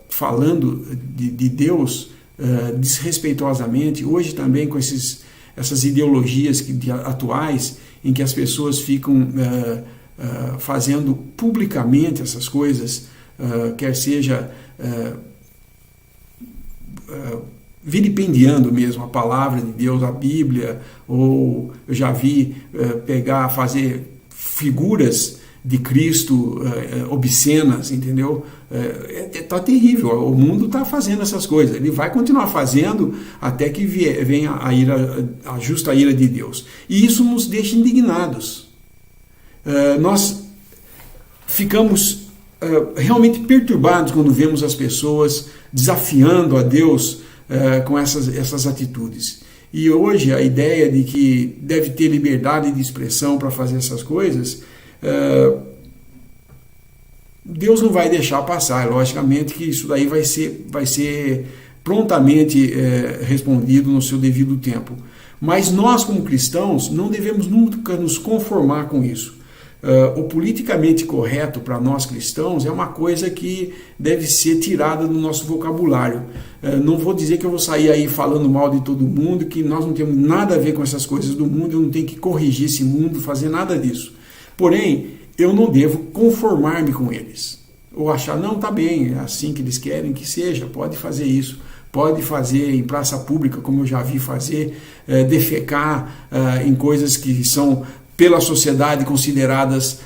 falando de Deus desrespeitosamente, hoje também com essas ideologias atuais, em que as pessoas ficam fazendo publicamente essas coisas, quer seja vilipendiando mesmo a palavra de Deus, a Bíblia, ou eu já vi fazer figuras de Cristo obscenas, entendeu? Tá terrível, o mundo está fazendo essas coisas, ele vai continuar fazendo até que venha a justa ira de Deus. E isso nos deixa indignados. Nós ficamos realmente perturbados quando vemos as pessoas desafiando a Deus com essas atitudes. E hoje a ideia de que deve ter liberdade de expressão para fazer essas coisas, Deus não vai deixar passar. Logicamente que isso daí vai ser prontamente respondido no seu devido tempo. Mas nós, como cristãos, não devemos nunca nos conformar com isso. O politicamente correto para nós cristãos é uma coisa que deve ser tirada do nosso vocabulário. Não vou dizer que eu vou sair aí falando mal de todo mundo, que nós não temos nada a ver com essas coisas do mundo, eu não tenho que corrigir esse mundo, fazer nada disso. Porém, eu não devo conformar-me com eles. Ou achar, não, tá bem, é assim que eles querem que seja, pode fazer isso. Pode fazer em praça pública, como eu já vi fazer, defecar em coisas que são pela sociedade consideradas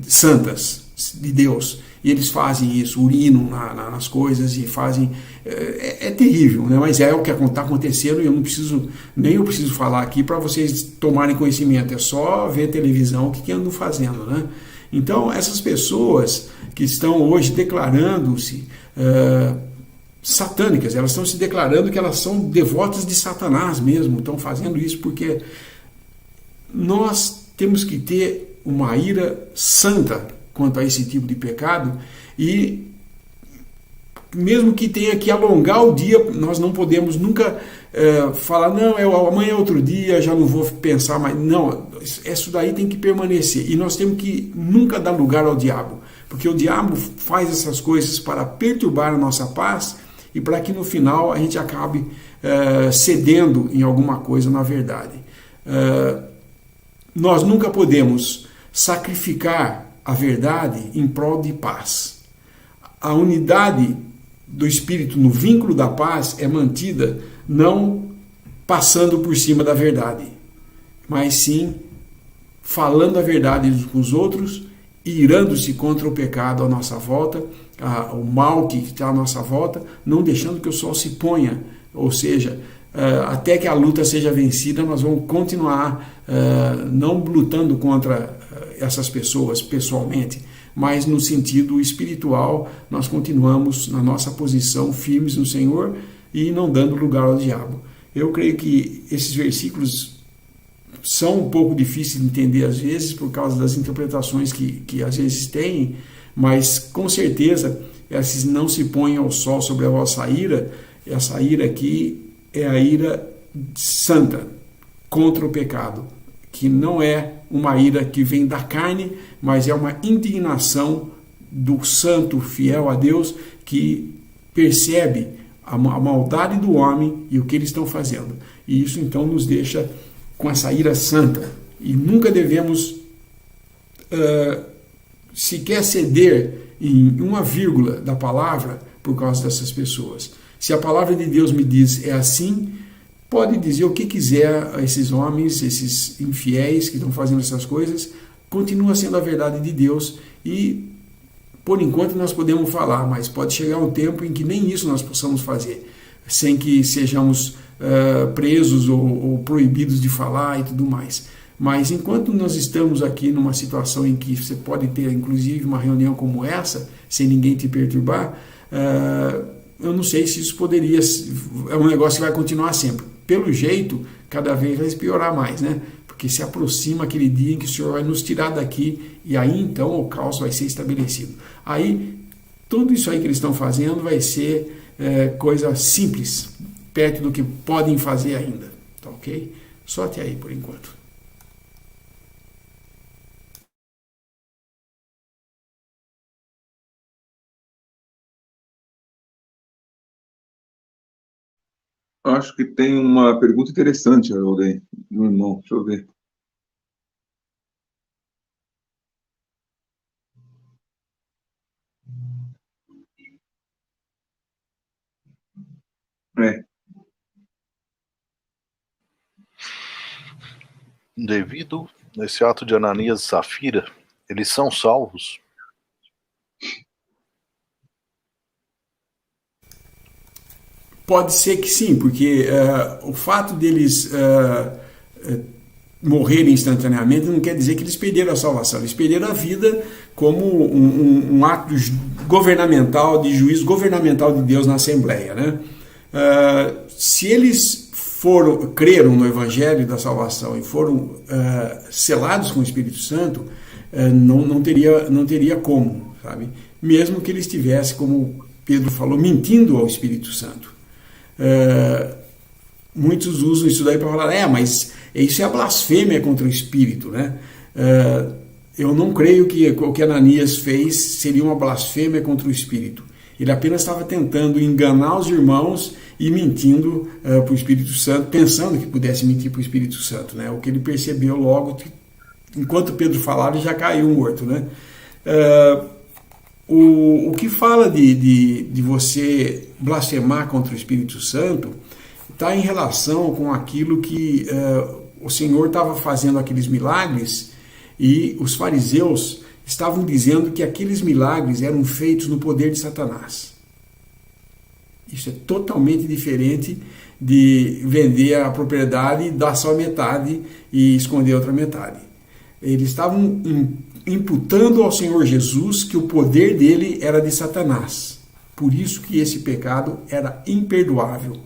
santas de Deus. E eles fazem isso, urinam nas coisas e fazem... É terrível, né? Mas é o que está acontecendo e eu não preciso, nem eu preciso falar aqui para vocês tomarem conhecimento. É só ver televisão o que andam fazendo, né? Então, essas pessoas que estão hoje declarando-se satânicas, elas estão se declarando que elas são devotas de Satanás mesmo, estão fazendo isso porque nós temos que ter uma ira santa quanto a esse tipo de pecado e mesmo que tenha que alongar o dia, nós não podemos nunca falar, não, amanhã é outro dia, já não vou pensar mais. Não, isso daí tem que permanecer. E nós temos que nunca dar lugar ao diabo, porque o diabo faz essas coisas para perturbar a nossa paz e para que no final a gente acabe cedendo em alguma coisa na verdade. Nós nunca podemos sacrificar a verdade em prol de paz. A unidade do Espírito no vínculo da paz é mantida não passando por cima da verdade, mas sim falando a verdade uns com os outros, irando-se contra o pecado à nossa volta, o mal que está à nossa volta, não deixando que o sol se ponha, ou seja, até que a luta seja vencida, nós vamos continuar não lutando contra essas pessoas pessoalmente, mas no sentido espiritual, nós continuamos na nossa posição firmes no Senhor e não dando lugar ao diabo. Eu creio que esses versículos são um pouco difíceis de entender às vezes, por causa das interpretações que às vezes têm, mas com certeza, esses não se põem ao sol sobre a vossa ira, essa ira aqui é a ira santa contra o pecado, que não é uma ira que vem da carne, mas é uma indignação do santo fiel a Deus que percebe a maldade do homem e o que eles estão fazendo. E isso então nos deixa com essa ira santa. E nunca devemos sequer ceder em uma vírgula da palavra por causa dessas pessoas. Se a palavra de Deus me diz é assim, pode dizer o que quiser a esses homens, esses infiéis que estão fazendo essas coisas, continua sendo a verdade de Deus e por enquanto nós podemos falar, mas pode chegar um tempo em que nem isso nós possamos fazer, sem que sejamos presos ou proibidos de falar e tudo mais. Mas enquanto nós estamos aqui numa situação em que você pode ter inclusive uma reunião como essa, sem ninguém te perturbar, eu não sei se isso poderia... É um negócio que vai continuar sempre. Pelo jeito, cada vez vai piorar mais, né? Porque se aproxima aquele dia em que o Senhor vai nos tirar daqui e aí então o caos vai ser estabelecido. Aí, tudo isso aí que eles estão fazendo vai ser coisa simples, perto do que podem fazer ainda. Tá ok? Só até aí por enquanto. Acho que tem uma pergunta interessante, Haroldo, aí, do irmão. Deixa eu ver. devido a esse ato de Ananias e Safira, eles são salvos? Pode ser que sim, porque o fato deles morrerem instantaneamente não quer dizer que eles perderam a salvação. Eles perderam a vida como um ato governamental, de juízo governamental de Deus na Assembleia, né? Se eles creram no Evangelho da salvação e foram selados com o Espírito Santo, não teria como, sabe? Mesmo que eles estivessem, como Pedro falou, mentindo ao Espírito Santo. Muitos usam isso daí para falar, mas isso é a blasfêmia contra o Espírito, né? Eu não creio que o que Ananias fez seria uma blasfêmia contra o Espírito. Ele apenas estava tentando enganar os irmãos e mentindo para o Espírito Santo, pensando que pudesse mentir para o Espírito Santo, né? O que ele percebeu logo, enquanto Pedro falava, ele já caiu morto, né? O que fala de você blasfemar contra o Espírito Santo está em relação com aquilo que o Senhor estava fazendo aqueles milagres e os fariseus estavam dizendo que aqueles milagres eram feitos no poder de Satanás. Isso é totalmente diferente de vender a propriedade, dar só metade e esconder a outra metade. Eles estavam imputando ao Senhor Jesus que o poder dele era de Satanás. Por isso que esse pecado era imperdoável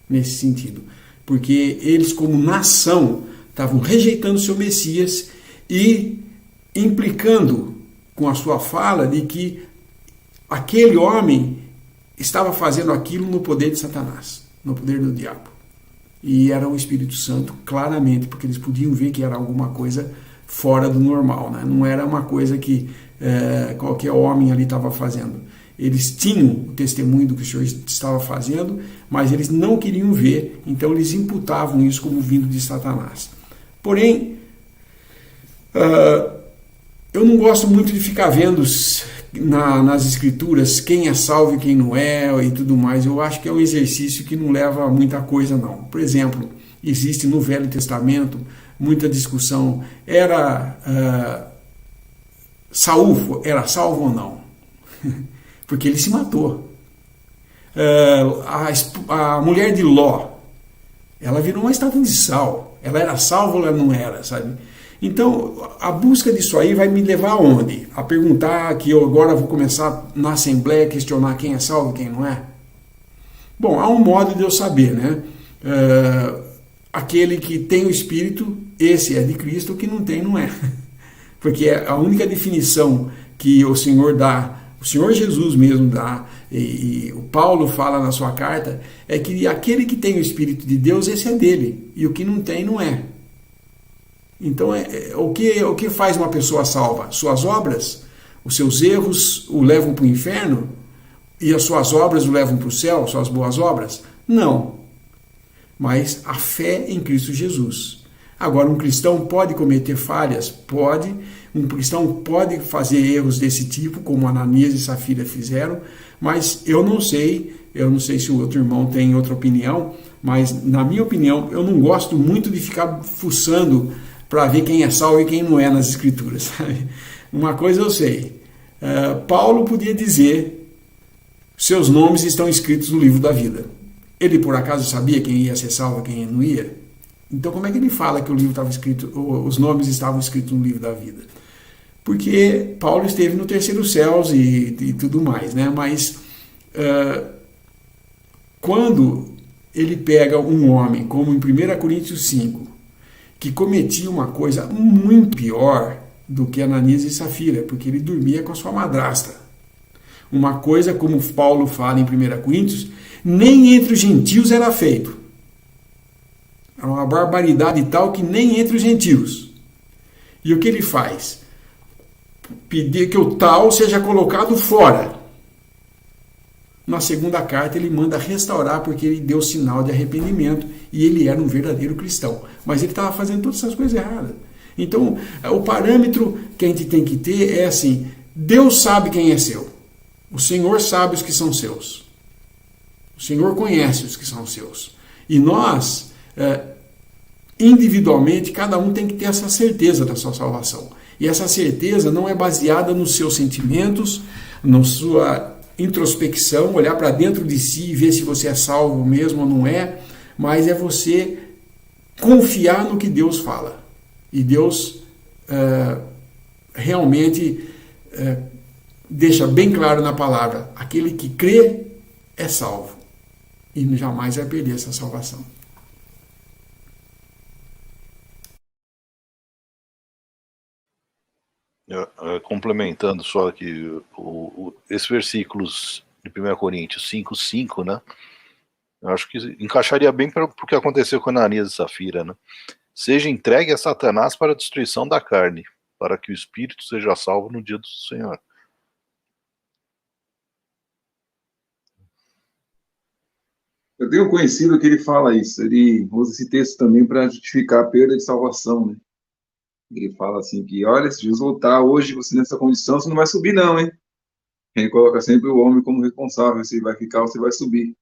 nesse sentido. Porque eles, como nação, estavam rejeitando o seu Messias e implicando com a sua fala de que aquele homem estava fazendo aquilo no poder de Satanás, no poder do diabo. E era o Espírito Santo, claramente, porque eles podiam ver que era alguma coisa fora do normal, né? Não era uma coisa que qualquer homem ali estava fazendo. Eles tinham o testemunho do que o Senhor estava fazendo, mas eles não queriam ver, então eles imputavam isso como vindo de Satanás. Porém, eu não gosto muito de ficar vendo nas escrituras quem é salvo e quem não é e tudo mais. Eu acho que é um exercício que não leva a muita coisa, não. Por exemplo, existe no Velho Testamento muita discussão, Saul era salvo ou não? Porque ele se matou. A mulher de Ló, ela virou uma estátua de sal. Ela era salva ou ela não era, sabe? Então, a busca disso aí vai me levar aonde? A perguntar que eu agora vou começar na Assembleia a questionar quem é salvo e quem não é? Bom, há um modo de eu saber, né? Aquele que tem o Espírito, esse é de Cristo, o que não tem, não é. Porque a única definição que o Senhor dá, o Senhor Jesus mesmo dá, e o Paulo fala na sua carta, é que aquele que tem o Espírito de Deus, esse é dele, e o que não tem, não é. Então, o que faz uma pessoa salva? Suas obras? Os seus erros o levam para o inferno? E as suas obras o levam para o céu? Suas boas obras? Não. Mas a fé em Cristo Jesus. Agora, um cristão pode cometer falhas? Pode. Um cristão pode fazer erros desse tipo, como Ananias e Safira fizeram, mas eu não sei se o outro irmão tem outra opinião, mas, na minha opinião, eu não gosto muito de ficar fuçando para ver quem é salvo e quem não é nas Escrituras. Sabe? Uma coisa eu sei, Paulo podia dizer, seus nomes estão escritos no livro da vida. Ele por acaso sabia quem ia ser salvo e quem não ia? Então como é que ele fala que o livro estava escrito, os nomes estavam escritos no livro da vida? Porque Paulo esteve no terceiro céus e tudo mais, né? Mas quando ele pega um homem, como em 1 Coríntios 5, que cometia uma coisa muito pior do que Ananias e Safira, porque ele dormia com a sua madrasta. Uma coisa, como Paulo fala em 1 Coríntios, nem entre os gentios era feito. É uma barbaridade tal que nem entre os gentios. E o que ele faz? Pedir que o tal seja colocado fora. Na segunda carta ele manda restaurar porque ele deu sinal de arrependimento e ele era um verdadeiro cristão. Mas ele estava fazendo todas essas coisas erradas. Então, o parâmetro que a gente tem que ter é assim, Deus sabe quem é seu. O Senhor sabe os que são seus. O Senhor conhece os que são seus. E nós individualmente, cada um tem que ter essa certeza da sua salvação. E essa certeza não é baseada nos seus sentimentos, na sua introspecção, olhar para dentro de si e ver se você é salvo mesmo ou não é, mas é você confiar no que Deus fala. E Deus realmente deixa bem claro na palavra: aquele que crê é salvo. E jamais vai perder essa salvação. Complementando só aqui, esses versículos de 1 Coríntios 5:5, né? Eu acho que encaixaria bem para o que aconteceu com Ananias e Safira, né? Seja entregue a Satanás para a destruição da carne, para que o espírito seja salvo no dia do Senhor. Eu tenho um conhecido que ele fala isso, ele usa esse texto também para justificar a perda de salvação, né? Ele fala assim que, olha, se Jesus voltar hoje, você nessa condição, você não vai subir não, hein? Ele coloca sempre o homem como responsável, se vai ficar ou se vai subir,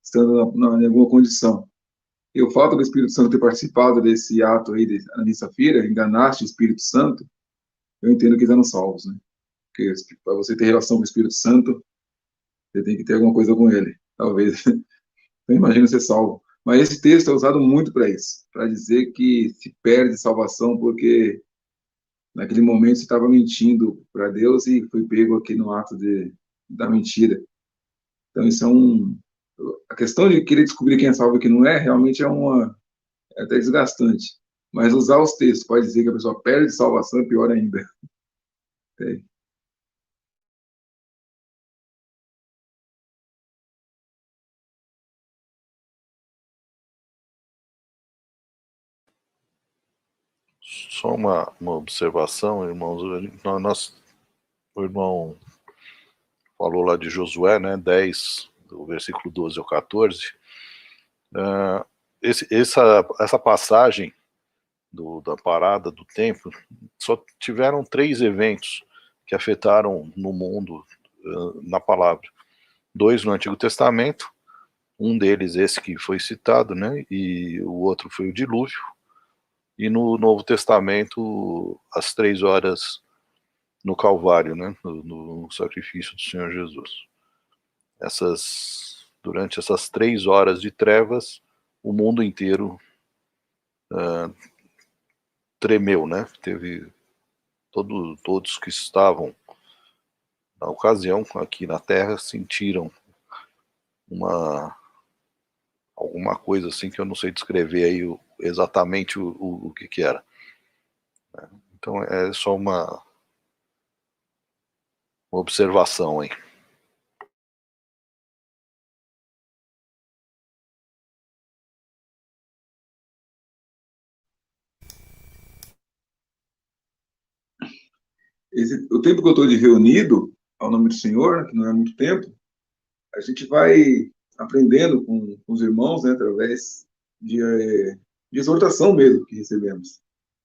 estando em alguma condição. E o fato do Espírito Santo ter participado desse ato aí de Ananias e Safira, enganaste o Espírito Santo, eu entendo que eles eram salvos, né? Porque para você ter relação com o Espírito Santo, você tem que ter alguma coisa com ele. Talvez, eu imagino ser salvo. Mas esse texto é usado muito para isso, para dizer que se perde salvação porque naquele momento você estava mentindo para Deus e foi pego aqui no ato da mentira. Então isso a questão de querer descobrir quem é salvo e quem não é, realmente é até desgastante. Mas usar os textos pode dizer que a pessoa perde salvação, é pior ainda. É. Só uma observação, irmãos. O irmão falou lá de Josué, né, 10, do versículo 12 ao 14. Essa passagem da parada do tempo, só tiveram 3 eventos que afetaram no mundo na palavra. 2 no Antigo Testamento, um deles esse que foi citado, né, e o outro foi o dilúvio. E no Novo Testamento, as 3 horas no Calvário, né, no sacrifício do Senhor Jesus. Durante essas 3 horas de trevas, o mundo inteiro tremeu, né? Teve todos que estavam na ocasião aqui na Terra sentiram alguma coisa assim que eu não sei descrever aí exatamente o que era. Então é só uma observação aí. O tempo que eu estou de reunido ao nome do Senhor, né, que não é muito tempo, a gente vai aprendendo com os irmãos, né, através de exortação mesmo que recebemos.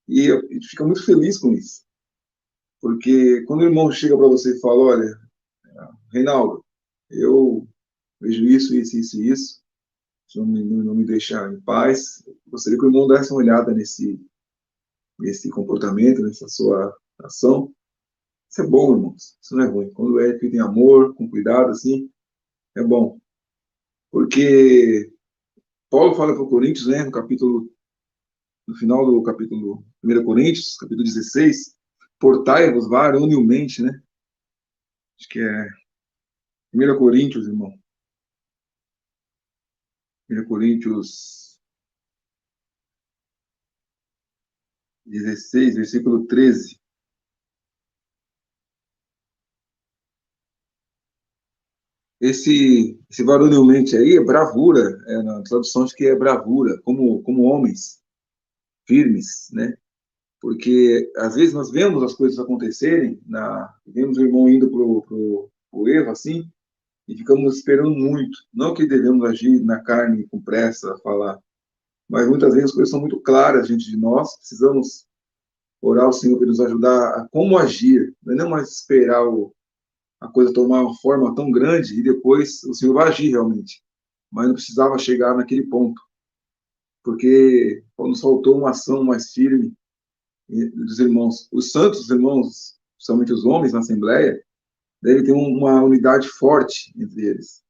E a gente fica muito feliz com isso. Porque quando o irmão chega para você e fala, olha, Reinaldo, eu vejo isso e isso não me deixa em paz, eu gostaria que o irmão desse uma olhada nesse comportamento, nessa sua ação. Isso é bom, irmãos. Isso não é ruim. Quando é feito em amor, com cuidado, assim, é bom. Porque Paulo fala para o Coríntios, né, no final do capítulo 1 Coríntios, capítulo 16, portai-vos varonilmente, né? Acho que é 1 Coríntios, irmão. 1 Coríntios 16, versículo 13. Esse varonilmente aí é bravura, na tradução acho que é bravura, como homens firmes, né? Porque às vezes nós vemos as coisas acontecerem, vemos o irmão indo pro erro, assim, e ficamos esperando muito. Não que devemos agir na carne com pressa, falar, mas muitas vezes as coisas são muito claras diante de nós, precisamos orar ao Senhor para nos ajudar a como agir, não é mais esperar a coisa tomar uma forma tão grande e depois o Senhor vai agir realmente. Mas não precisava chegar naquele ponto. porque nos faltou uma ação mais firme dos irmãos. Os santos irmãos, principalmente os homens na Assembleia, devem ter uma unidade forte entre eles.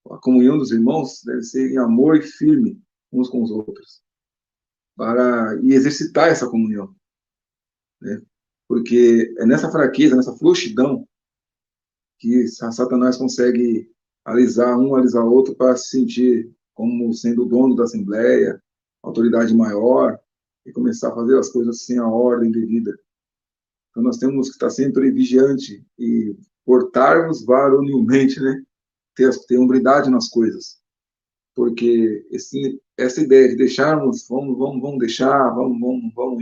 A comunhão dos irmãos deve ser em amor e firme uns com os outros, e exercitar essa comunhão, né? Porque é nessa fraqueza, nessa frouxidão, que Satanás consegue alisar outro para se sentir como sendo o dono da Assembleia, autoridade maior, e começar a fazer as coisas sem a ordem devida. Então nós temos que estar sempre vigiante e portarmos varonilmente, né? Ter hombridade nas coisas. Porque essa ideia de deixarmos, vamos deixar, vamos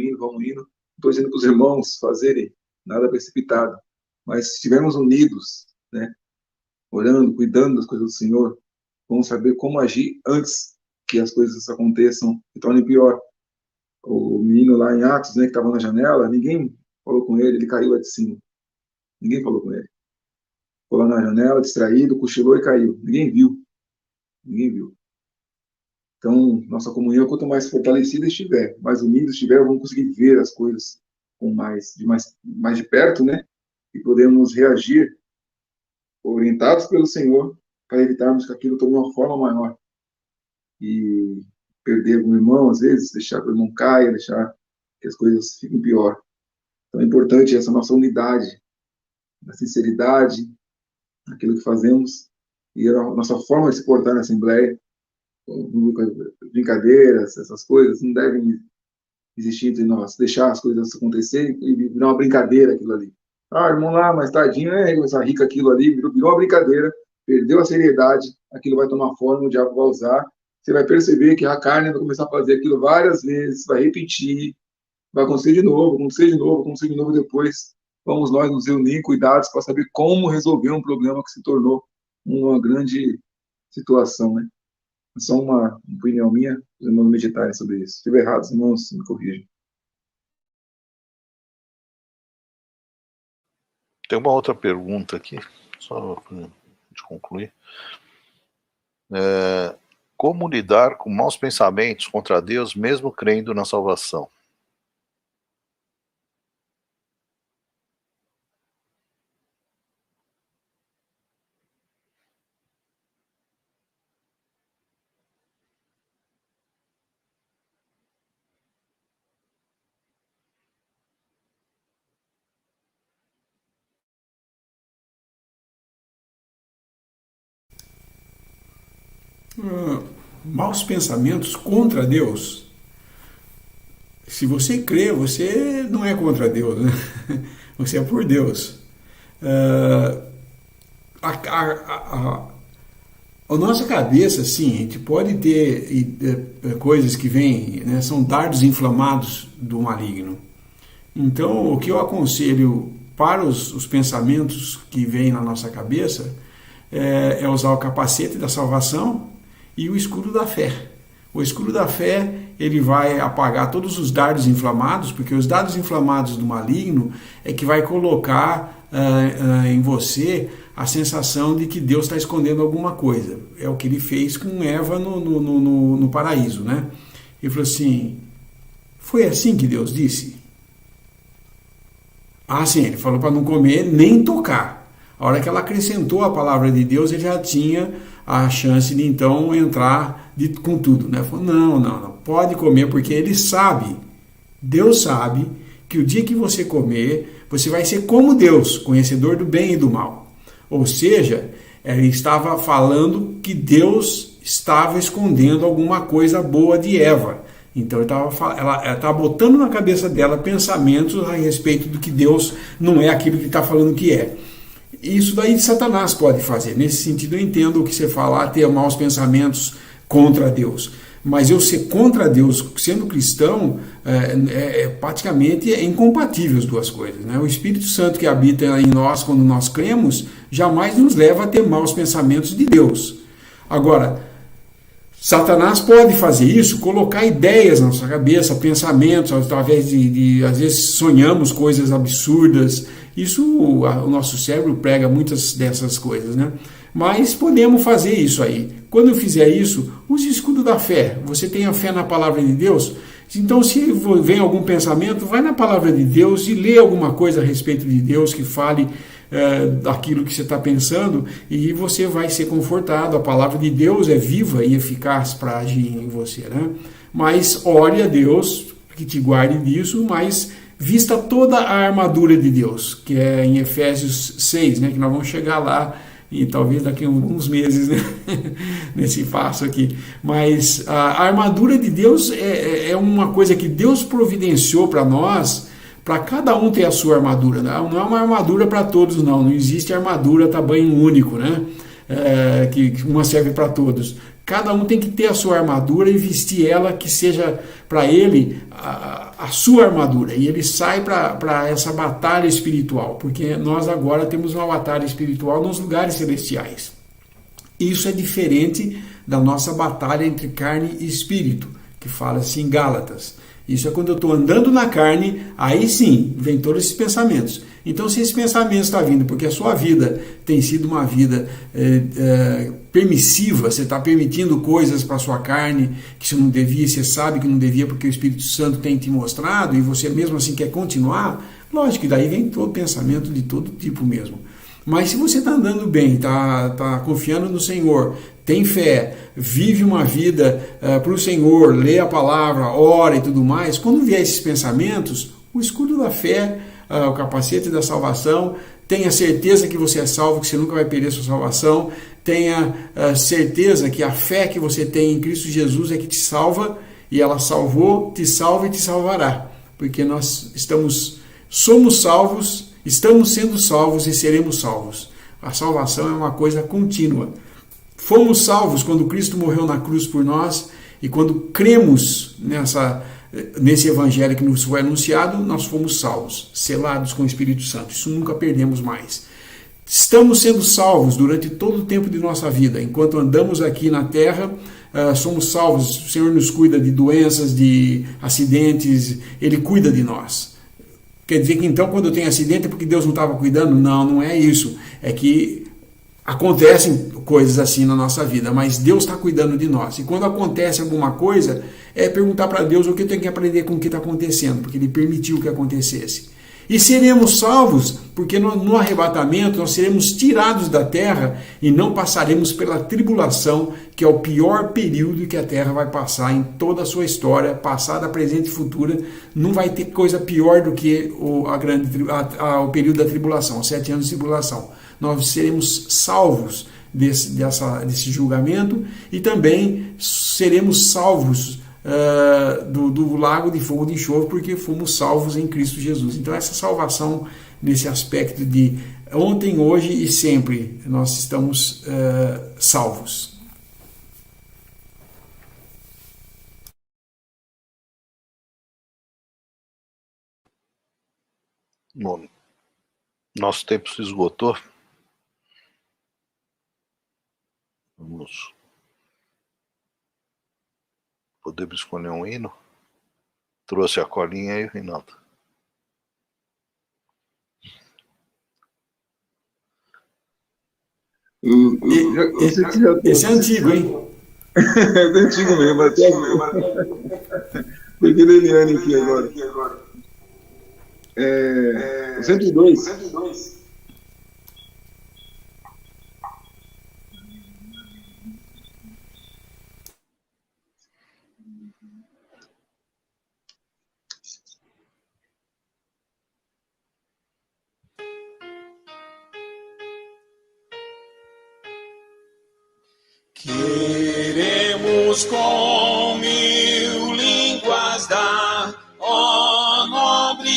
indo. Não estou dizendo para os irmãos fazerem nada precipitado, mas se estivermos unidos, né, orando, cuidando das coisas do Senhor, vamos saber como agir antes que as coisas aconteçam e tornem pior. O menino lá em Atos, né, que estava na janela, ninguém falou com ele caiu lá de cima. Ninguém falou com ele. Ficou lá na janela, distraído, cochilou e caiu. Ninguém viu. Então, nossa comunhão, quanto mais fortalecida estiver, mais unida estiver, vamos conseguir ver as coisas com mais de perto, né? E podemos reagir orientados pelo Senhor para evitarmos que aquilo tome uma forma maior. E perder algum irmão, às vezes, deixar que o irmão caia, deixar que as coisas fiquem pior. Então, é importante essa nossa unidade, a sinceridade, naquilo que fazemos, e a nossa forma de se portar na Assembleia, brincadeiras, essas coisas, não devem existir entre nós, deixar as coisas acontecerem e virar uma brincadeira aquilo ali. Irmão lá, mas tadinho, essa rica aquilo ali, virou uma brincadeira, perdeu a seriedade, aquilo vai tomar forma, o diabo vai usar, você vai perceber que a carne vai começar a fazer aquilo várias vezes, vai repetir, vai acontecer de novo depois. Vamos nós nos reunir, cuidados, para saber como resolver um problema que se tornou uma grande situação, né? É só uma opinião minha, os irmãos meditarem sobre isso. Se estiver errado, os irmãos me corrigem. Tem uma outra pergunta aqui, só para de concluir. Como lidar com maus pensamentos contra Deus, mesmo crendo na salvação? Maus pensamentos contra Deus. Se você crê, você não é contra Deus, né? Você é por Deus. A nossa cabeça, sim, a gente pode ter coisas que vêm, né, são dardos inflamados do maligno. Então, o que eu aconselho para os pensamentos que vêm na nossa cabeça é usar o capacete da salvação e o escudo da fé. O escudo da fé, ele vai apagar todos os dardos inflamados, porque os dardos inflamados do maligno é que vai colocar em você a sensação de que Deus está escondendo alguma coisa. É o que ele fez com Eva no paraíso, né? Ele falou assim, foi assim que Deus disse? Sim, ele falou para não comer nem tocar. A hora que ela acrescentou a palavra de Deus, ele já tinha a chance de então entrar com tudo, né? Falou, não, pode comer, porque ele sabe, Deus sabe que o dia que você comer, você vai ser como Deus, conhecedor do bem e do mal. Ou seja, ele estava falando que Deus estava escondendo alguma coisa boa de Eva. Então ela estava botando na cabeça dela pensamentos a respeito do que Deus não é aquilo que está falando que é. Isso daí Satanás pode fazer. Nesse sentido eu entendo o que você fala, ter maus pensamentos contra Deus. Mas eu ser contra Deus, sendo cristão, praticamente é incompatível as duas coisas, né? O Espírito Santo que habita em nós quando nós cremos, jamais nos leva a ter maus pensamentos de Deus. Agora, Satanás pode fazer isso, colocar ideias na nossa cabeça, pensamentos, através às vezes sonhamos coisas absurdas. Isso, o nosso cérebro prega muitas dessas coisas, né? Mas podemos fazer isso aí. Quando eu fizer isso, use o escudo da fé. Você tem a fé na palavra de Deus? Então, se vem algum pensamento, vai na palavra de Deus e lê alguma coisa a respeito de Deus que fale daquilo que você está pensando, e você vai ser confortado. A palavra de Deus é viva e eficaz para agir em você, né? Mas ore a Deus que te guarde disso, mas vista toda a armadura de Deus, que é em Efésios 6, né, que nós vamos chegar lá e talvez daqui a alguns meses, né, nesse passo aqui. Mas a armadura de Deus é uma coisa que Deus providenciou para nós, para cada um ter a sua armadura. Não é uma armadura para todos, não existe armadura tamanho único, né? Que uma serve para todos. Cada um tem que ter a sua armadura e vestir ela que seja para ele a sua armadura. E ele sai para essa batalha espiritual, porque nós agora temos uma batalha espiritual nos lugares celestiais. Isso é diferente da nossa batalha entre carne e espírito, que fala-se em Gálatas. Isso é quando eu estou andando na carne, aí sim, vem todos esses pensamentos. Então, se esse pensamento está vindo porque a sua vida tem sido uma vida permissiva, você está permitindo coisas para a sua carne que você não devia, você sabe que não devia porque o Espírito Santo tem te mostrado e você mesmo assim quer continuar, lógico que daí vem todo pensamento de todo tipo mesmo. Mas se você está andando bem, está confiando no Senhor, tem fé, vive uma vida para o Senhor, lê a palavra, ora e tudo mais, quando vier esses pensamentos, o escudo da fé, o capacete da salvação, tenha certeza que você é salvo, que você nunca vai perder sua salvação, tenha certeza que a fé que você tem em Cristo Jesus é que te salva, e ela salvou, te salva e te salvará, porque nós somos salvos, estamos sendo salvos e seremos salvos. A salvação é uma coisa contínua. Fomos salvos quando Cristo morreu na cruz por nós, e quando cremos nesse evangelho que nos foi anunciado, nós fomos salvos, selados com o Espírito Santo. Isso nunca perdemos mais. Estamos sendo salvos durante todo o tempo de nossa vida. Enquanto andamos aqui na terra, somos salvos. O Senhor nos cuida de doenças, de acidentes, Ele cuida de nós. Quer dizer que então quando eu tenho acidente é porque Deus não estava cuidando? Não, não é isso. É que acontecem coisas assim na nossa vida, mas Deus está cuidando de nós. E quando acontece alguma coisa, é perguntar para Deus o que eu tenho que aprender com o que está acontecendo, porque Ele permitiu que acontecesse. E seremos salvos, porque no arrebatamento nós seremos tirados da terra e não passaremos pela tribulação, que é o pior período que a terra vai passar em toda a sua história, passada, presente e futura. Não vai ter coisa pior do que o período da tribulação, 7 anos de tribulação. Nós seremos salvos desse julgamento e também seremos salvos do lago de fogo de enxofre, porque fomos salvos em Cristo Jesus. Então essa salvação nesse aspecto de ontem, hoje e sempre nós estamos salvos. Bom, nosso tempo se esgotou. Podemos escolher um hino? Trouxe a colinha aí, Reinaldo. Esse é antigo, hein? É antigo mesmo, até peguei da Eliane aqui agora. O 102. Queremos com 1000 línguas dar, ó nobre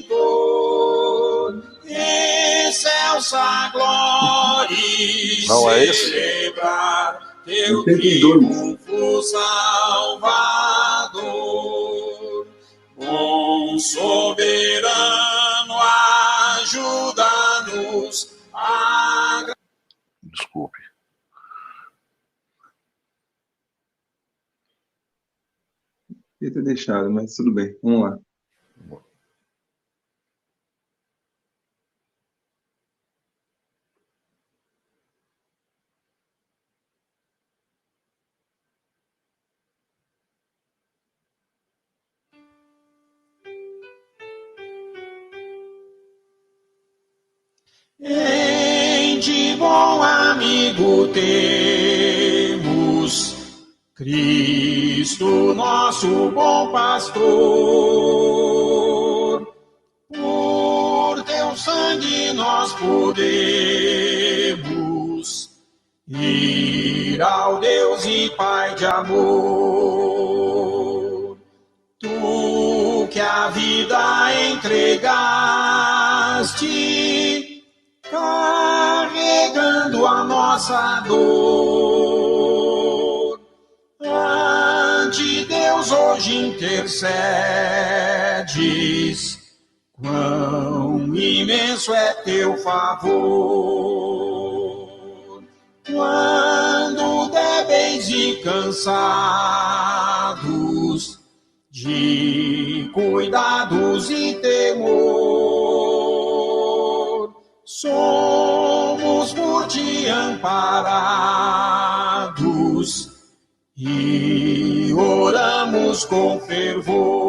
Redentor, excelsa glória e Não é esse? celebrar teu triunfo salvador. Bom soberano, ajuda-nos a... Desculpe. Ia ter deixado, mas tudo bem. Vamos lá. em de bom amigo temos Cristo, nosso bom pastor. Por teu sangue nós podemos ir ao Deus e Pai de amor. Tu que a vida entregaste, carregando a nossa dor, ante Deus hoje intercedes. Quão imenso é teu favor, quando débeis e cansados de cuidados e temor, somos por ti amparados e oramos com fervor.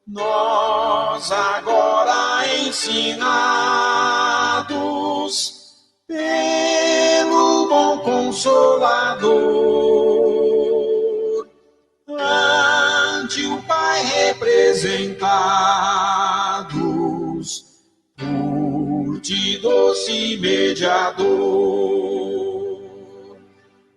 Nós agora ensinados pelo bom Consolador, ante o Pai representados por ti, doce mediador,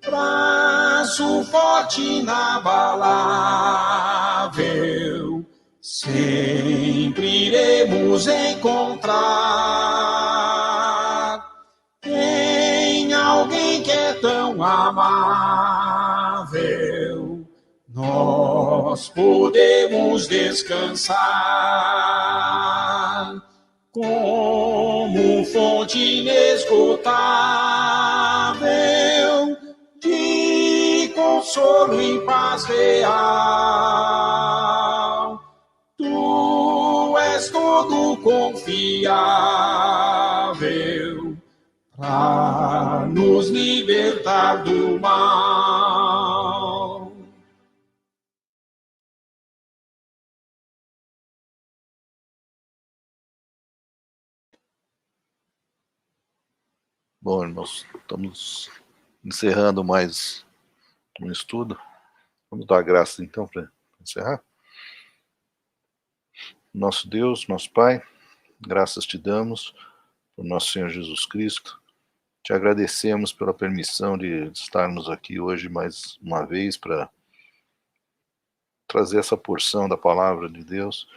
braço forte inabalável, sempre iremos encontrar em alguém que é tão amável. Nós podemos descansar como fonte inesgotável de consolo e paz real. Tu és todo confiável para nos libertar do mal. Bom, irmãos, estamos encerrando mais um estudo. Vamos dar graça então para encerrar. Nosso Deus, nosso Pai, graças te damos por nosso Senhor Jesus Cristo. Te agradecemos pela permissão de estarmos aqui hoje mais uma vez para trazer essa porção da palavra de Deus,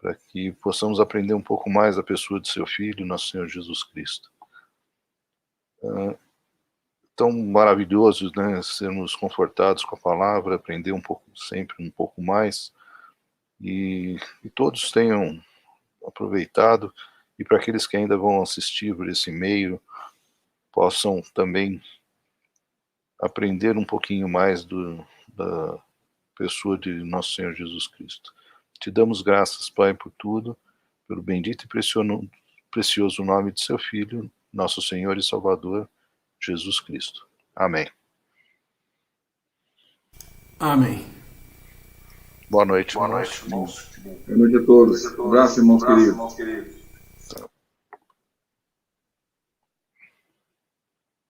para que possamos aprender um pouco mais a pessoa de seu Filho, nosso Senhor Jesus Cristo. Tão maravilhoso, né, sermos confortados com a palavra, aprender sempre um pouco mais, e todos tenham aproveitado, e para aqueles que ainda vão assistir por esse meio, possam também aprender um pouquinho mais da pessoa de nosso Senhor Jesus Cristo. Te damos graças, Pai, por tudo, pelo bendito e precioso nome de seu Filho, nosso Senhor e Salvador, Jesus Cristo. Amém. Amém. Boa noite. Boa noite a todos. Um abraço, irmãos queridos.